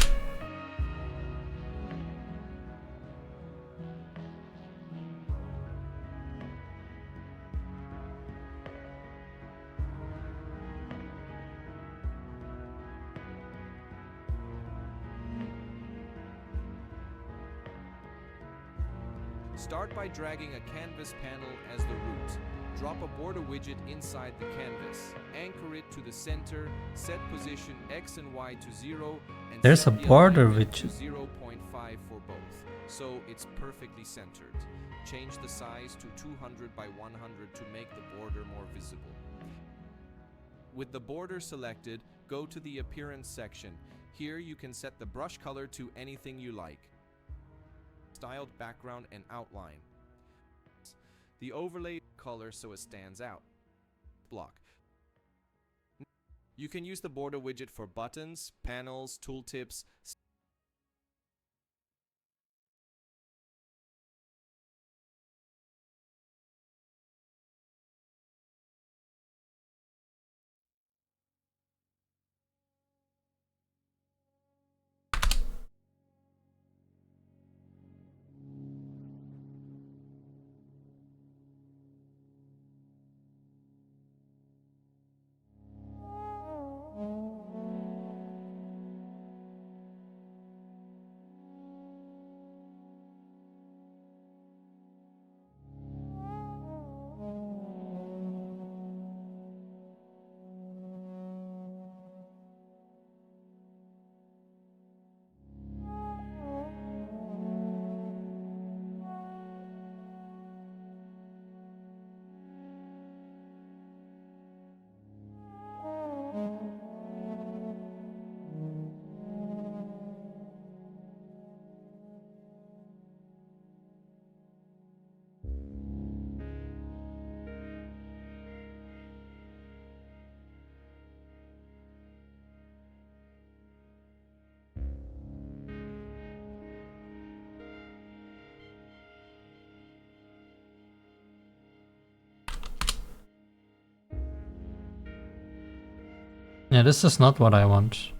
Start by dragging a canvas panel as the root. Drop a border widget inside the canvas. Anchor it to the center. Set position X and Y to 0. And there's a set the border alignment widget. to 0.5 for both. So it's perfectly centered. Change the size to 200 by 100 to make the border more visible. With the border selected, go to the Appearance section. Here you can set the brush color to anything you like. Styled background and outline. The overlay color so it stands out. Block. You can use the border widget for buttons, panels, tooltips. Yeah, this is not what I want.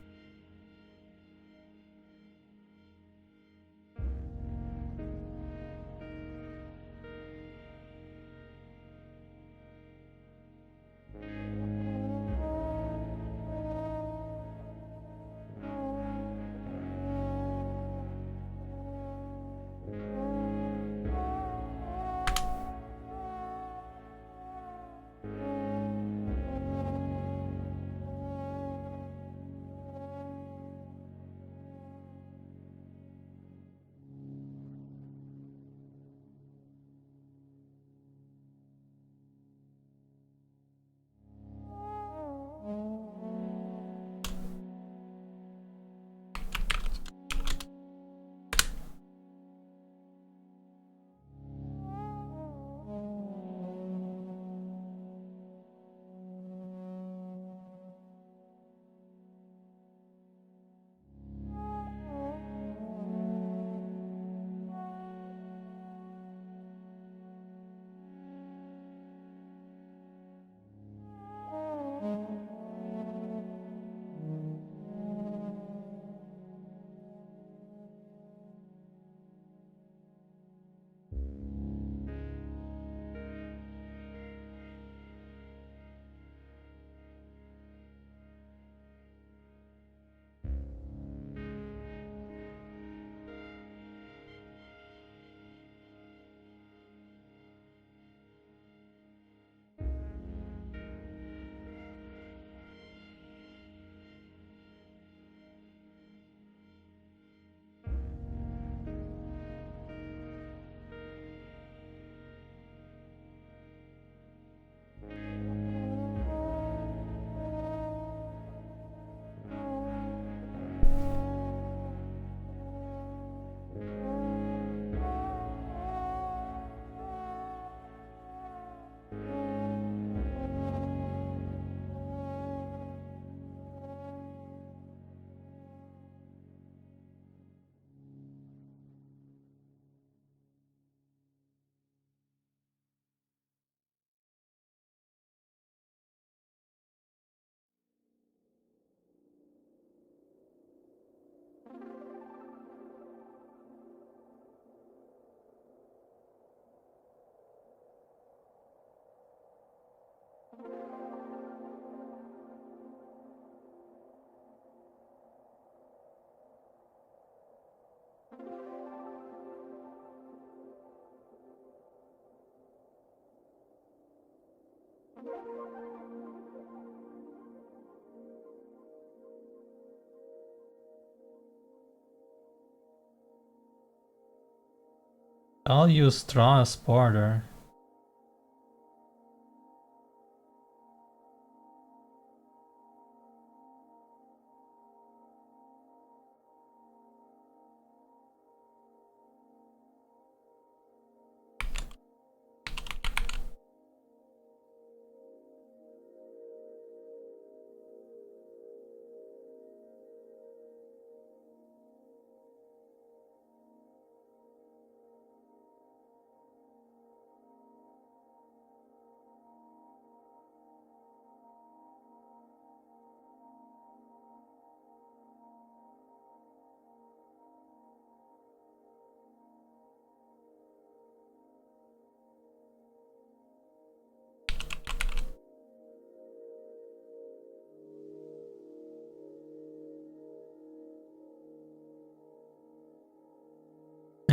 I'll use draw as border.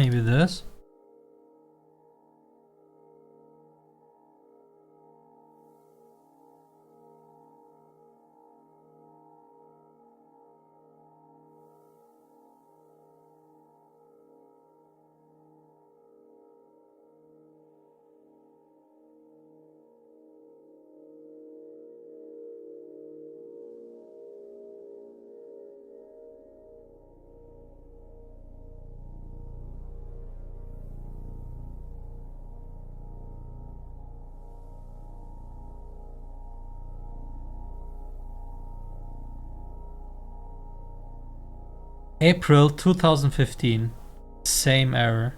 Maybe this. April 2015. Same error.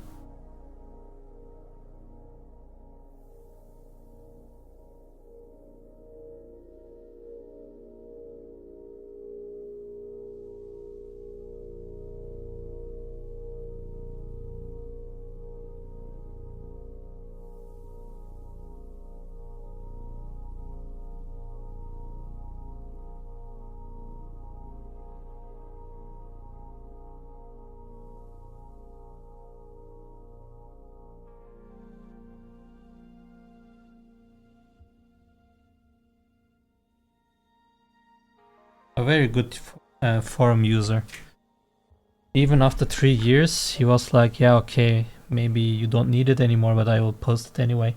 A very good forum user. Even after 3 years, he was like, yeah, okay, maybe you don't need it anymore, but I will post it anyway.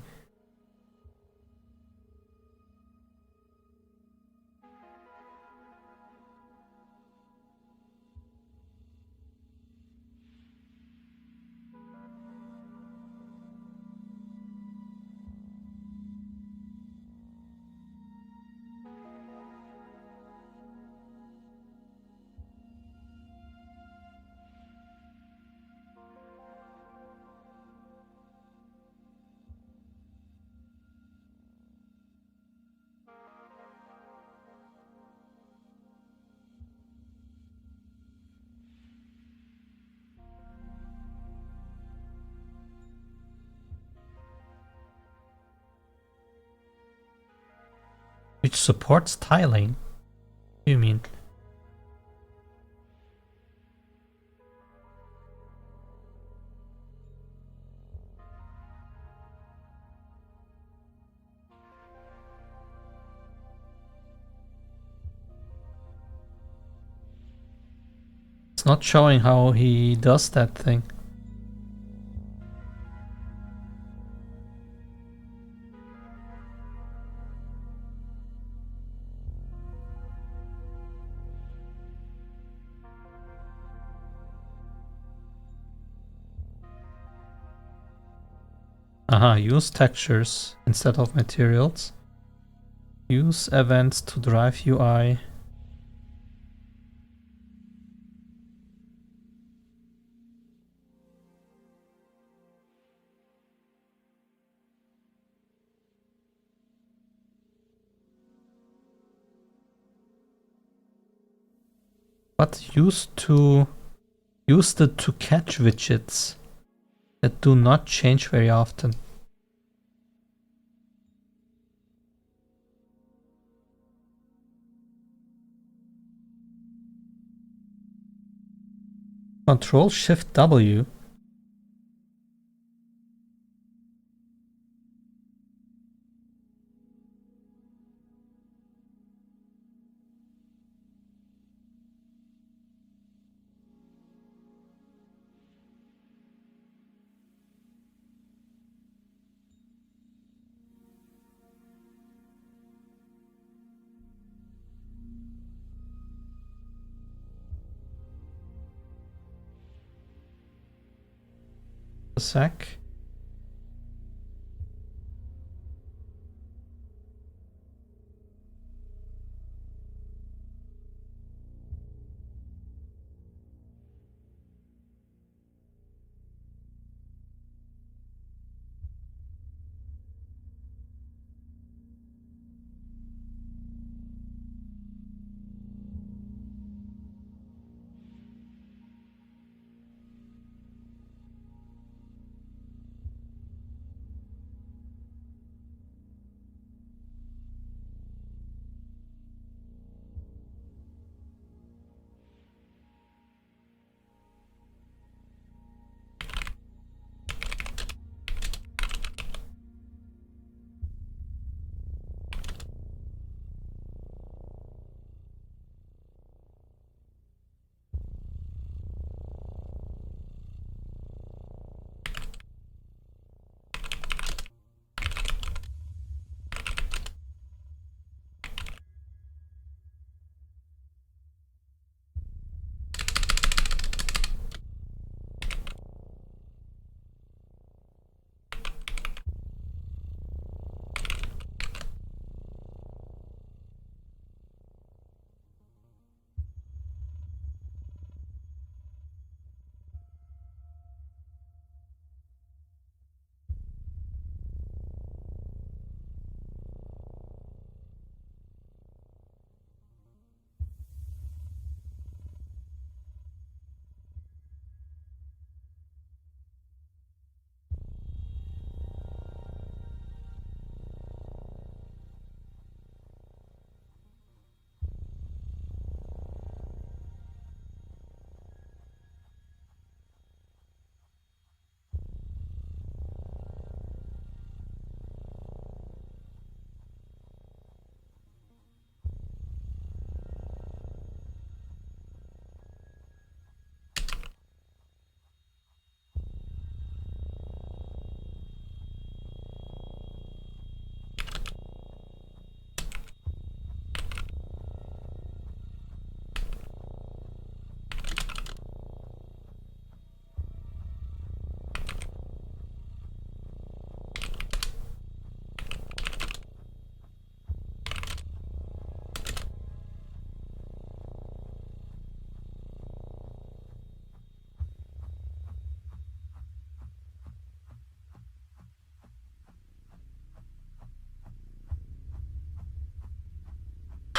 Which supports tiling? What do you mean? It's not showing how he does that thing. Use textures instead of materials. Use events to drive UI. But use the to catch widgets that do not change very often. Control Shift W. A sec.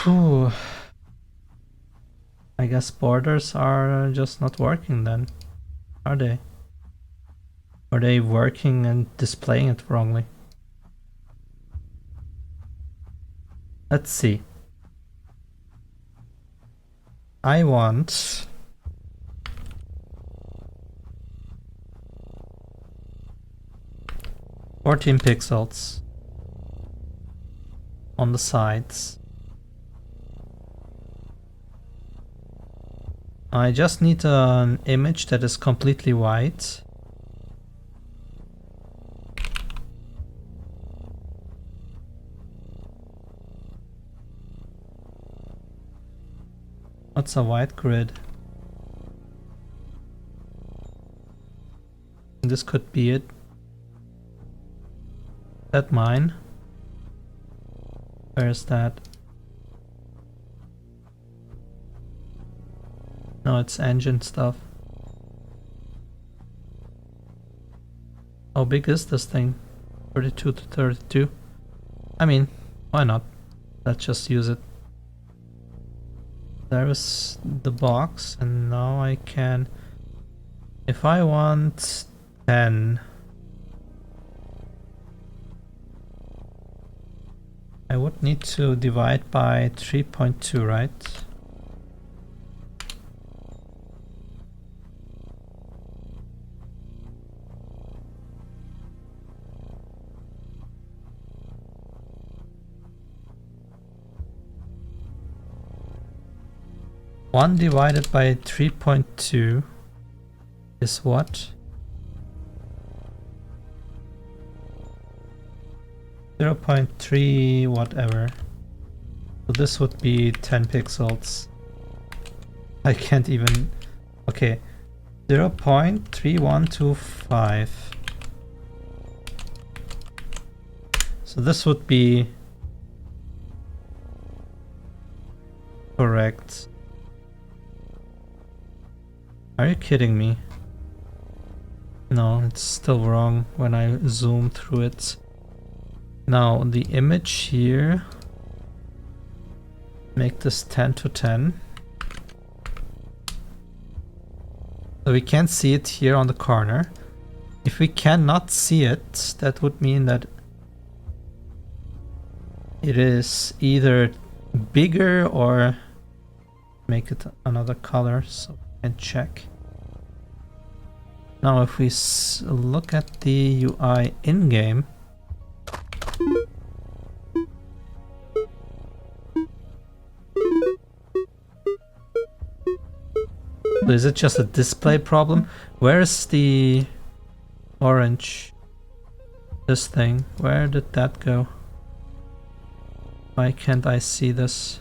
Whew. I guess borders are just not working then, are they? Are they working and displaying it wrongly? Let's see. I want 14 pixels on the sides. I just need an image that is completely white. What's a white grid? This could be it. Is that mine? Where is that? No, it's engine stuff. How big is this thing? 32 to 32? I mean, why not? Let's just use it. There is the box, and now I can... If I want 10... I would need to divide by 3.2, right? One divided by 3.2 is what? 0.3 whatever. So this would be 10 pixels. I can't even... Okay. 0.3125. So this would be correct. Are you kidding me? No, it's still wrong when I zoom through it. Now the image here, make this 10 to 10. So we can't see it here on the corner. If we cannot see it, that would mean that it is either bigger or make it another color so we can check. Now if we look at the UI in-game, is it just a display problem? Where is the orange? This thing, where did that go? Why can't I see this?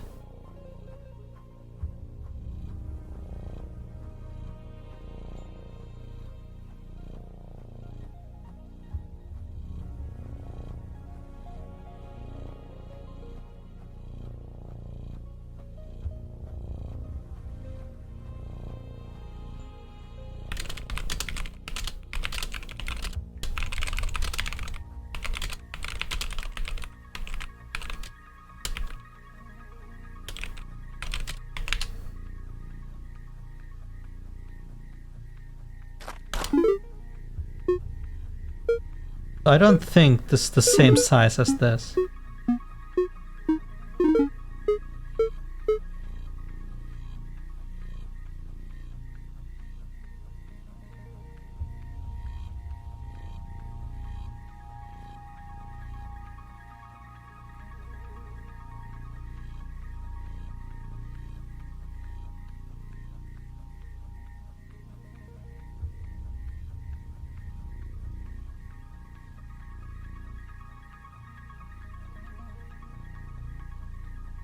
I don't think this is the same size as this.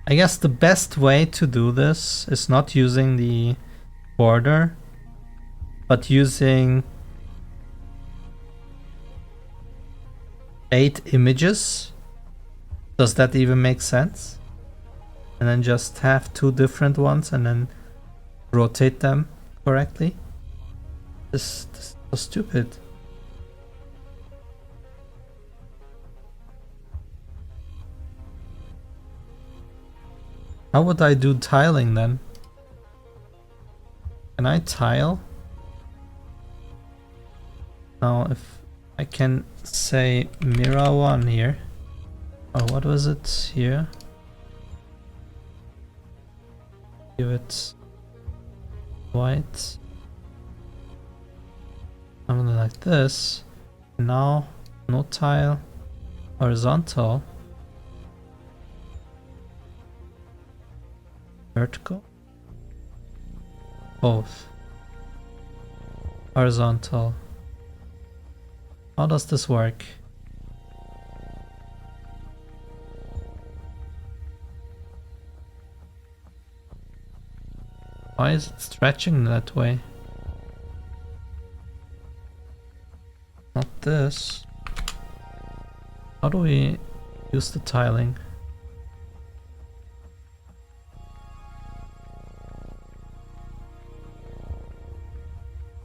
I guess the best way to do this is not using the border, but using 8 images. Does that even make sense? And then just have 2 different ones and then rotate them correctly? This is so stupid. How would I do tiling then? Can I tile? Now if I can say mirror 1 here. Oh, what was it here? Give it white. Something like this. Now, no tile. Horizontal. Vertical. Both. Horizontal. How does this work? Why is it stretching that way? Not this. How do we use the tiling?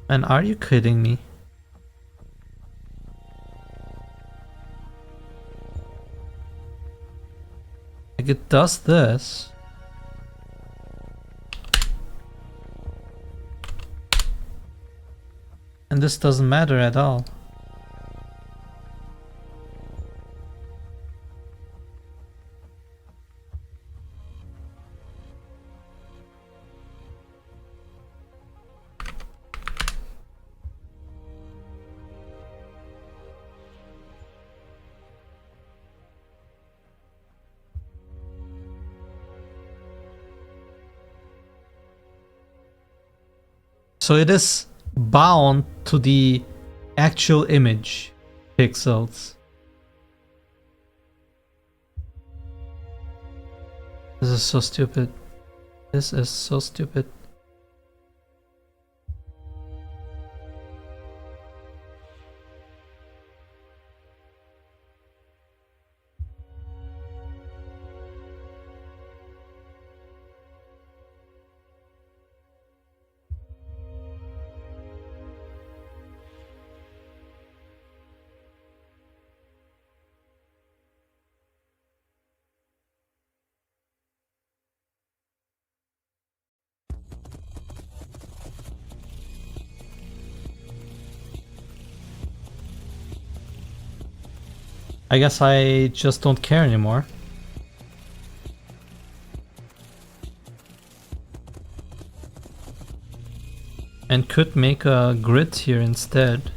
And are you kidding me? Like it does this. And this doesn't matter at all. So it is bound to the actual image pixels. This is so stupid. This is so stupid. I guess I just don't care anymore. And could make a grid here instead.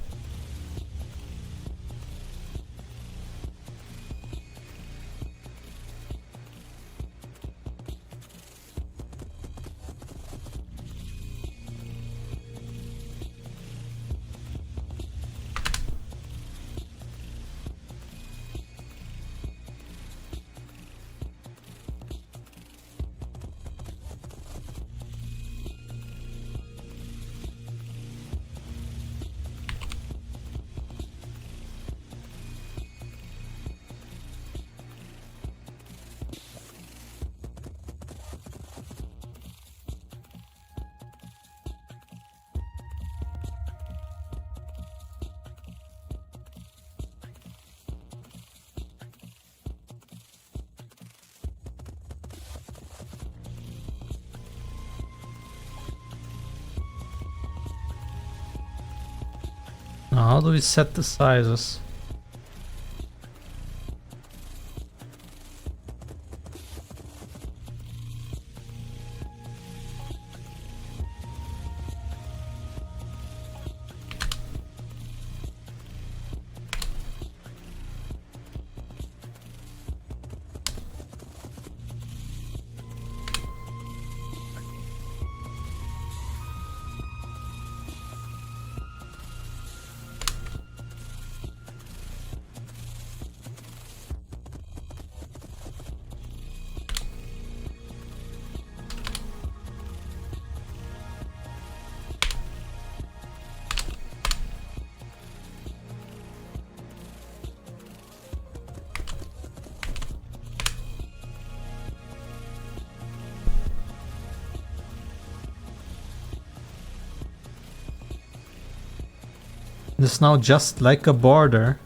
Now, how do we set the sizes? It's now just like a border.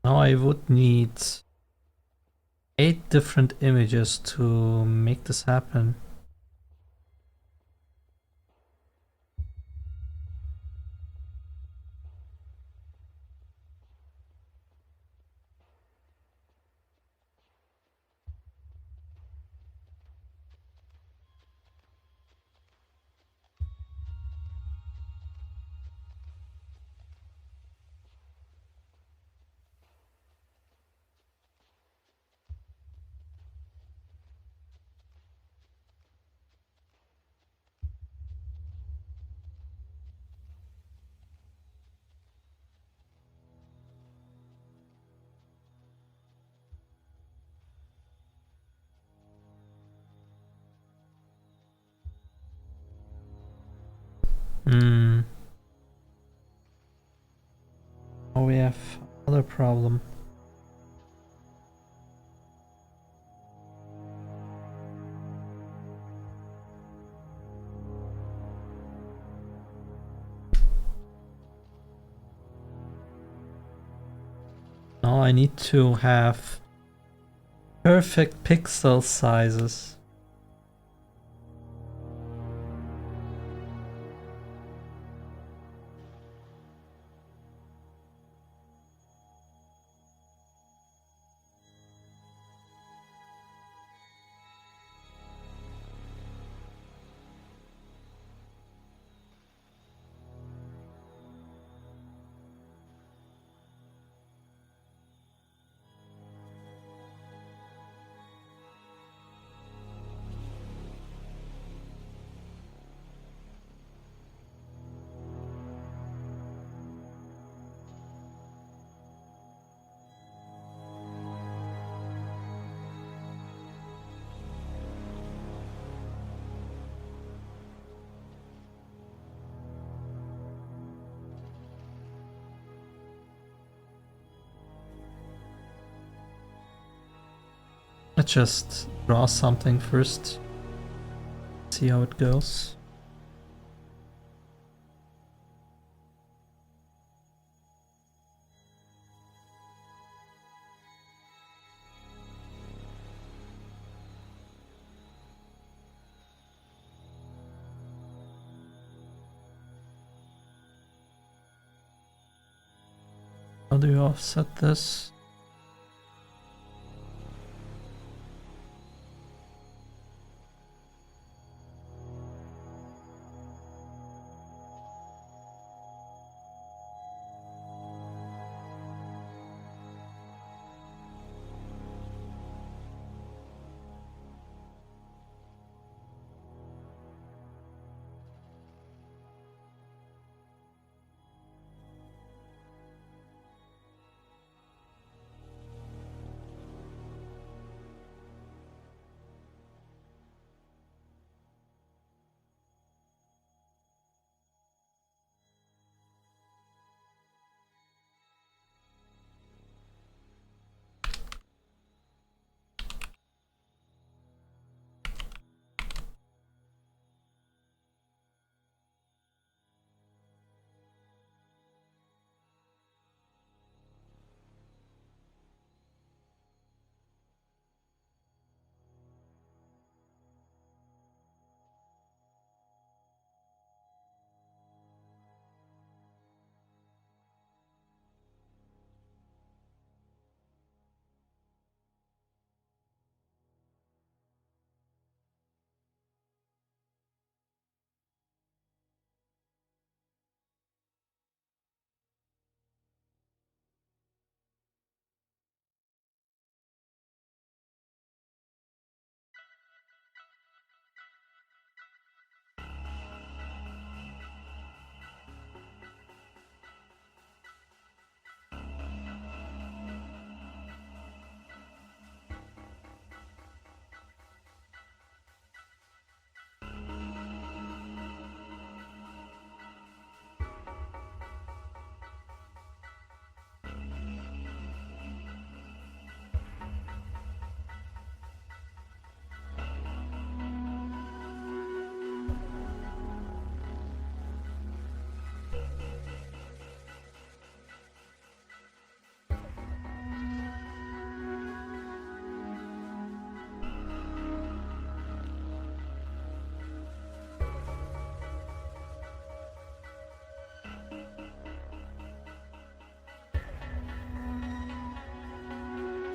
Now I would need 8 different images to make this happen. Oh, we have another problem. Now I need to have perfect pixel sizes. Let's just draw something first. See how it goes. How do you offset this?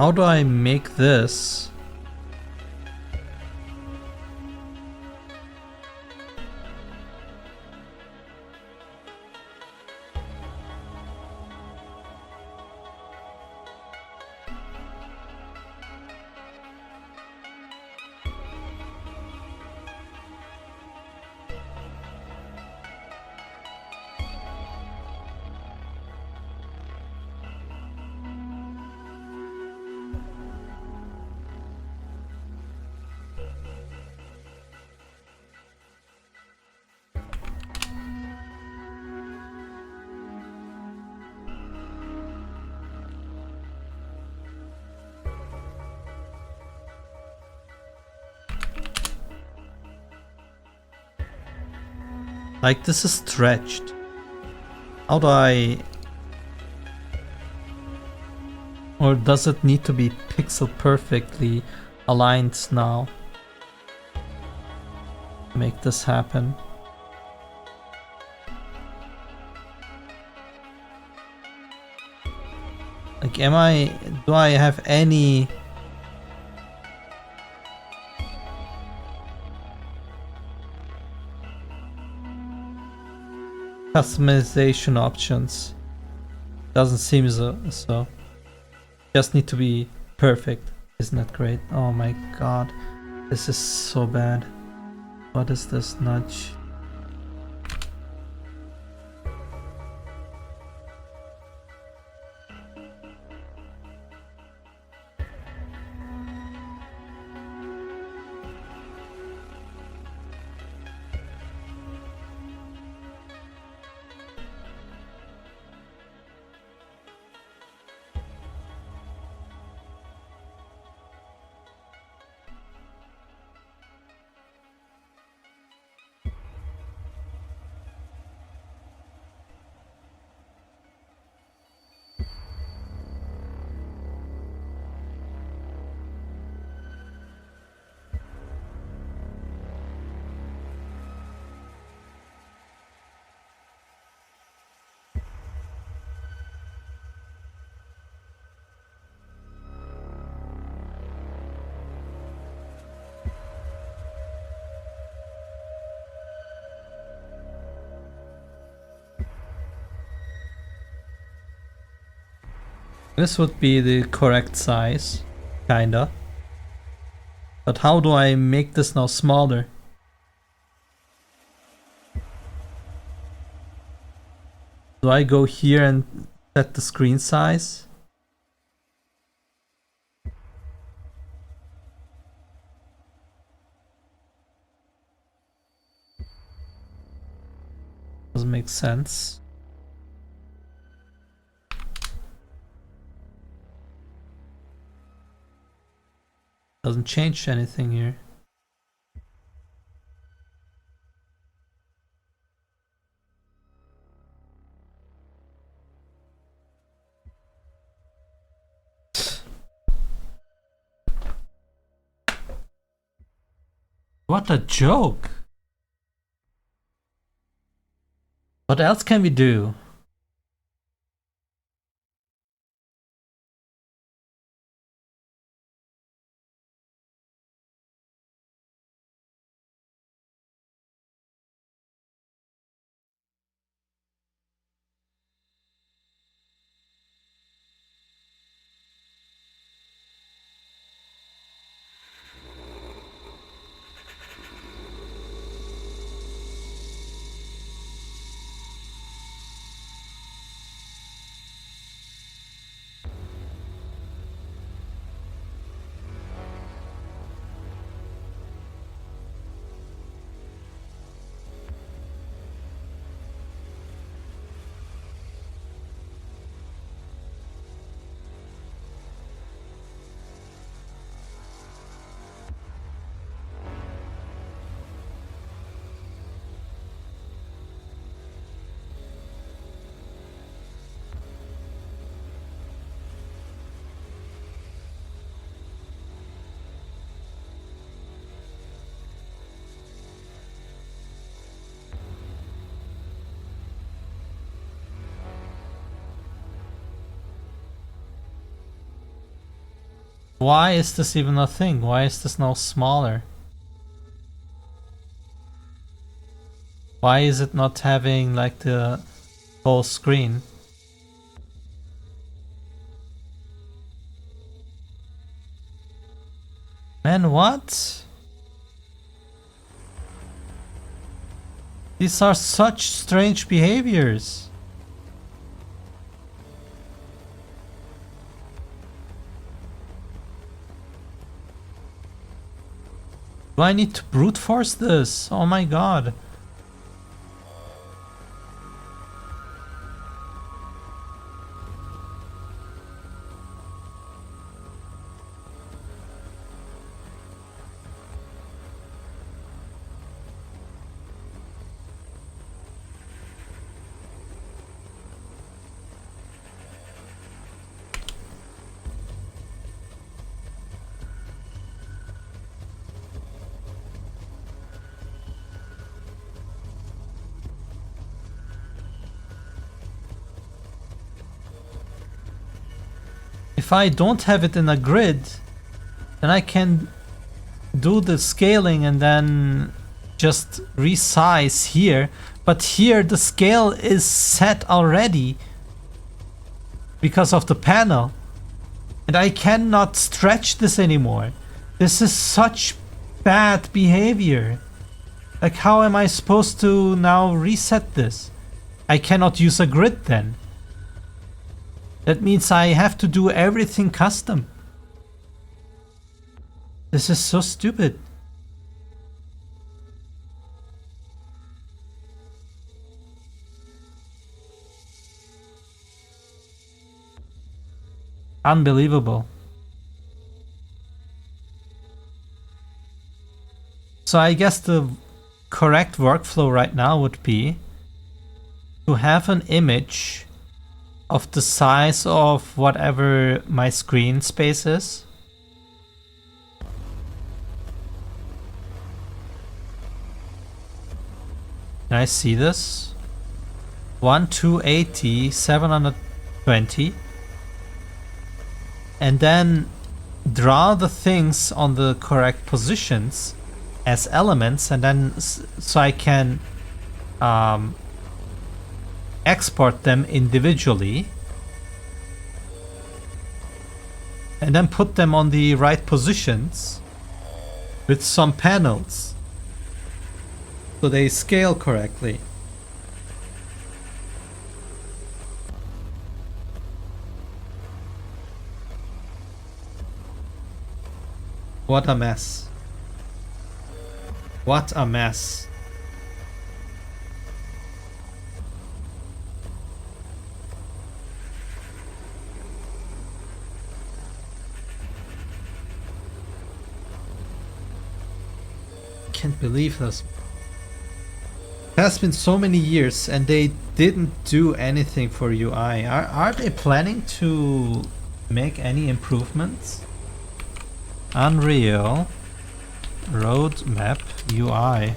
How do I make this? Like, this is stretched. How do I... Or does it need to be pixel perfectly aligned now? Make this happen. Like, do I have any... customization options? Doesn't seem so. Just need to be perfect. Isn't that great? Oh my god. This is so bad. What is this nudge? This would be the correct size, kinda. But how do I make this now smaller? Do I go here and set the screen size? Doesn't make sense. Doesn't change anything here. What a joke! What else can we do? Why is this even a thing? Why is this now smaller? Why is it not having like the whole screen? Man, what? These are such strange behaviors. Do I need to brute force this? Oh my god. If I don't have it in a grid, then I can do the scaling and then just resize here. But here the scale is set already because of the panel. And I cannot stretch this anymore. This is such bad behavior. Like, how am I supposed to now reset this? I cannot use a grid then. That means I have to do everything custom. This is so stupid. Unbelievable. So I guess the correct workflow right now would be to have an image of the size of whatever my screen space is. Can I see this? 1280, 720. And then draw the things on the correct positions as elements, and then so I can export them individually and then put them on the right positions with some panels so they scale correctly. What a mess. What a mess. Can't believe this. It has been so many years and they didn't do anything for UI. Are they planning to make any improvements? Unreal roadmap UI.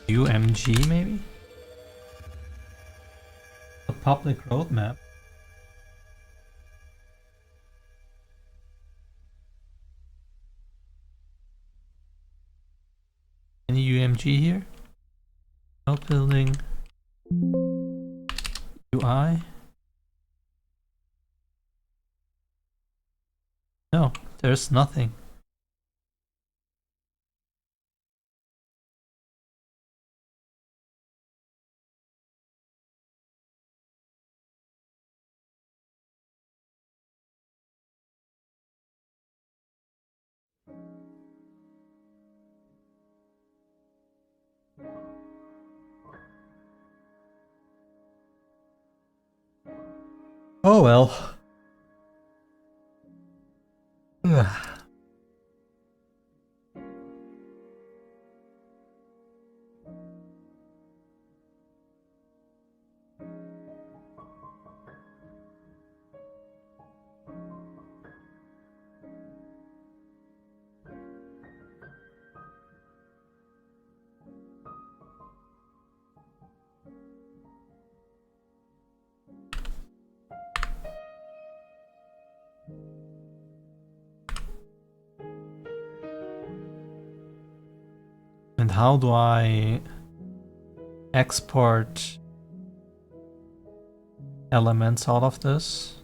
UMG maybe? A public roadmap. Any UMG here? Outbuilding UI. No, there's nothing. Oh well. Ugh. And how do I export elements out of this?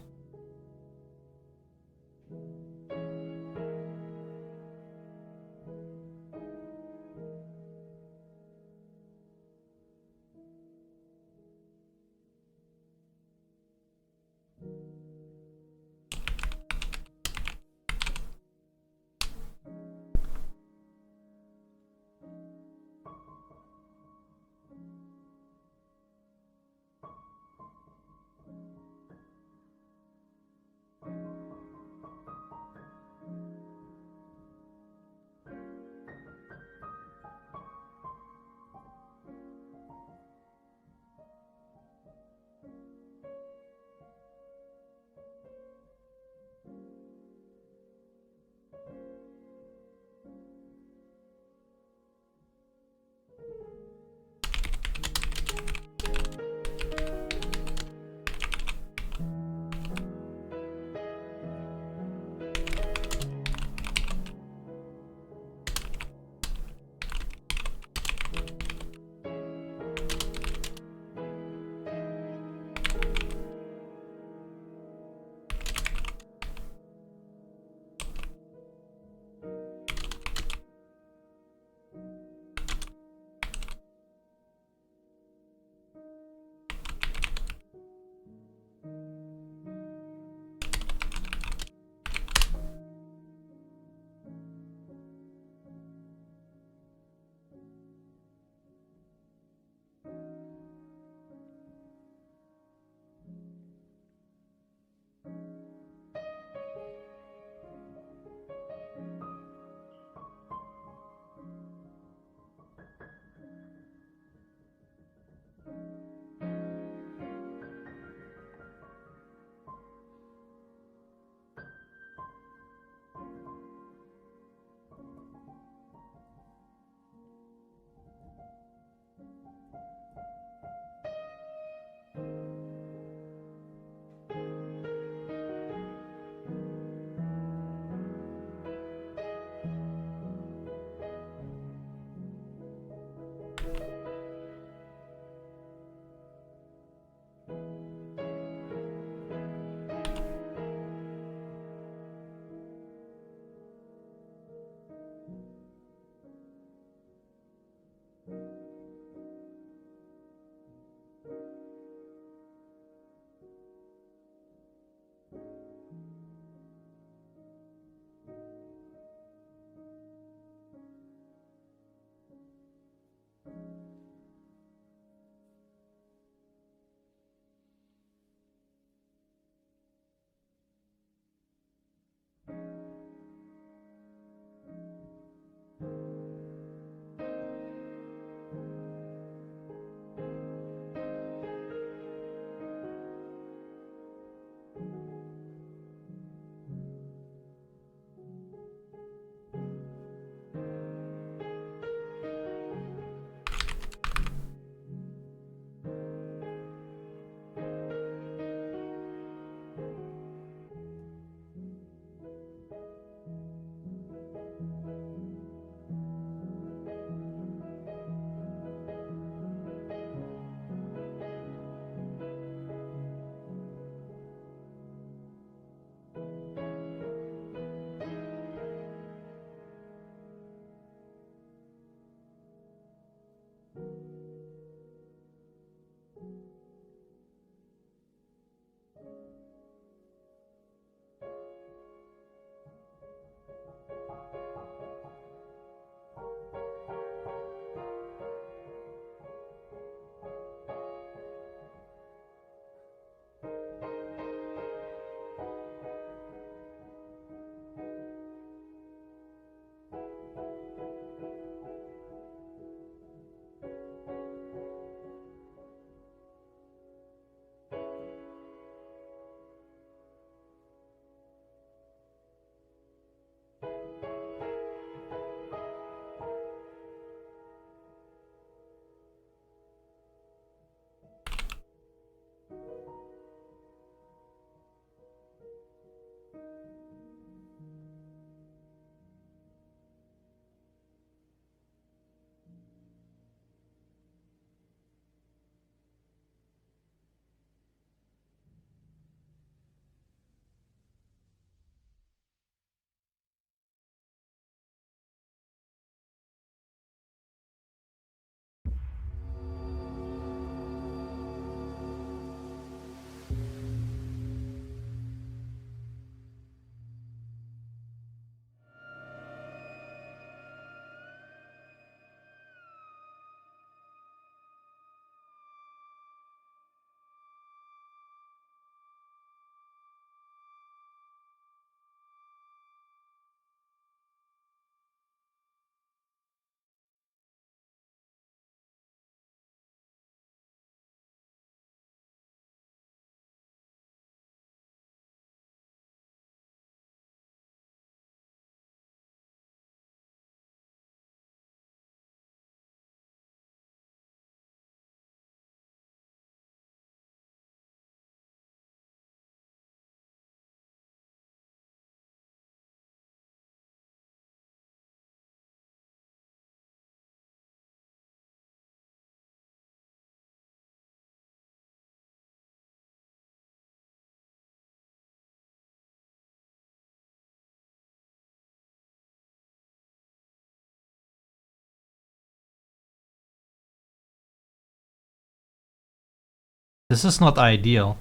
This is not ideal.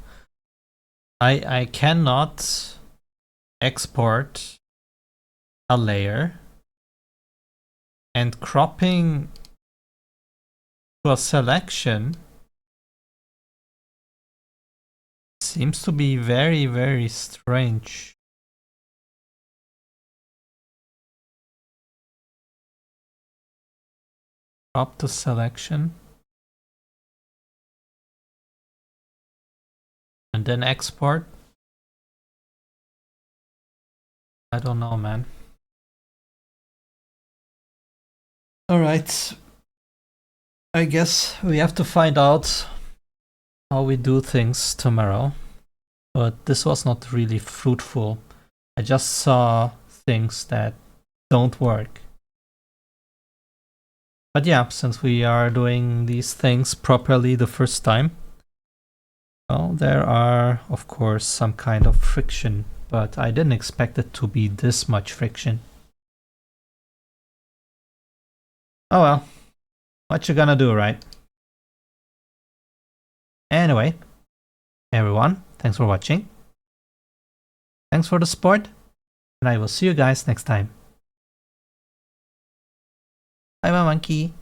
I cannot export a layer, and cropping to a selection seems to be very, very strange. Crop to selection. And then export. I don't know, man. Alright. I guess we have to find out how we do things tomorrow. But this was not really fruitful. I just saw things that don't work. But yeah, since we are doing these things properly the first time, well, there are, of course, some kind of friction, but I didn't expect it to be this much friction. Oh well, what you gonna do, right? Anyway, everyone, thanks for watching. Thanks for the support, and I will see you guys next time. Bye, my monkey.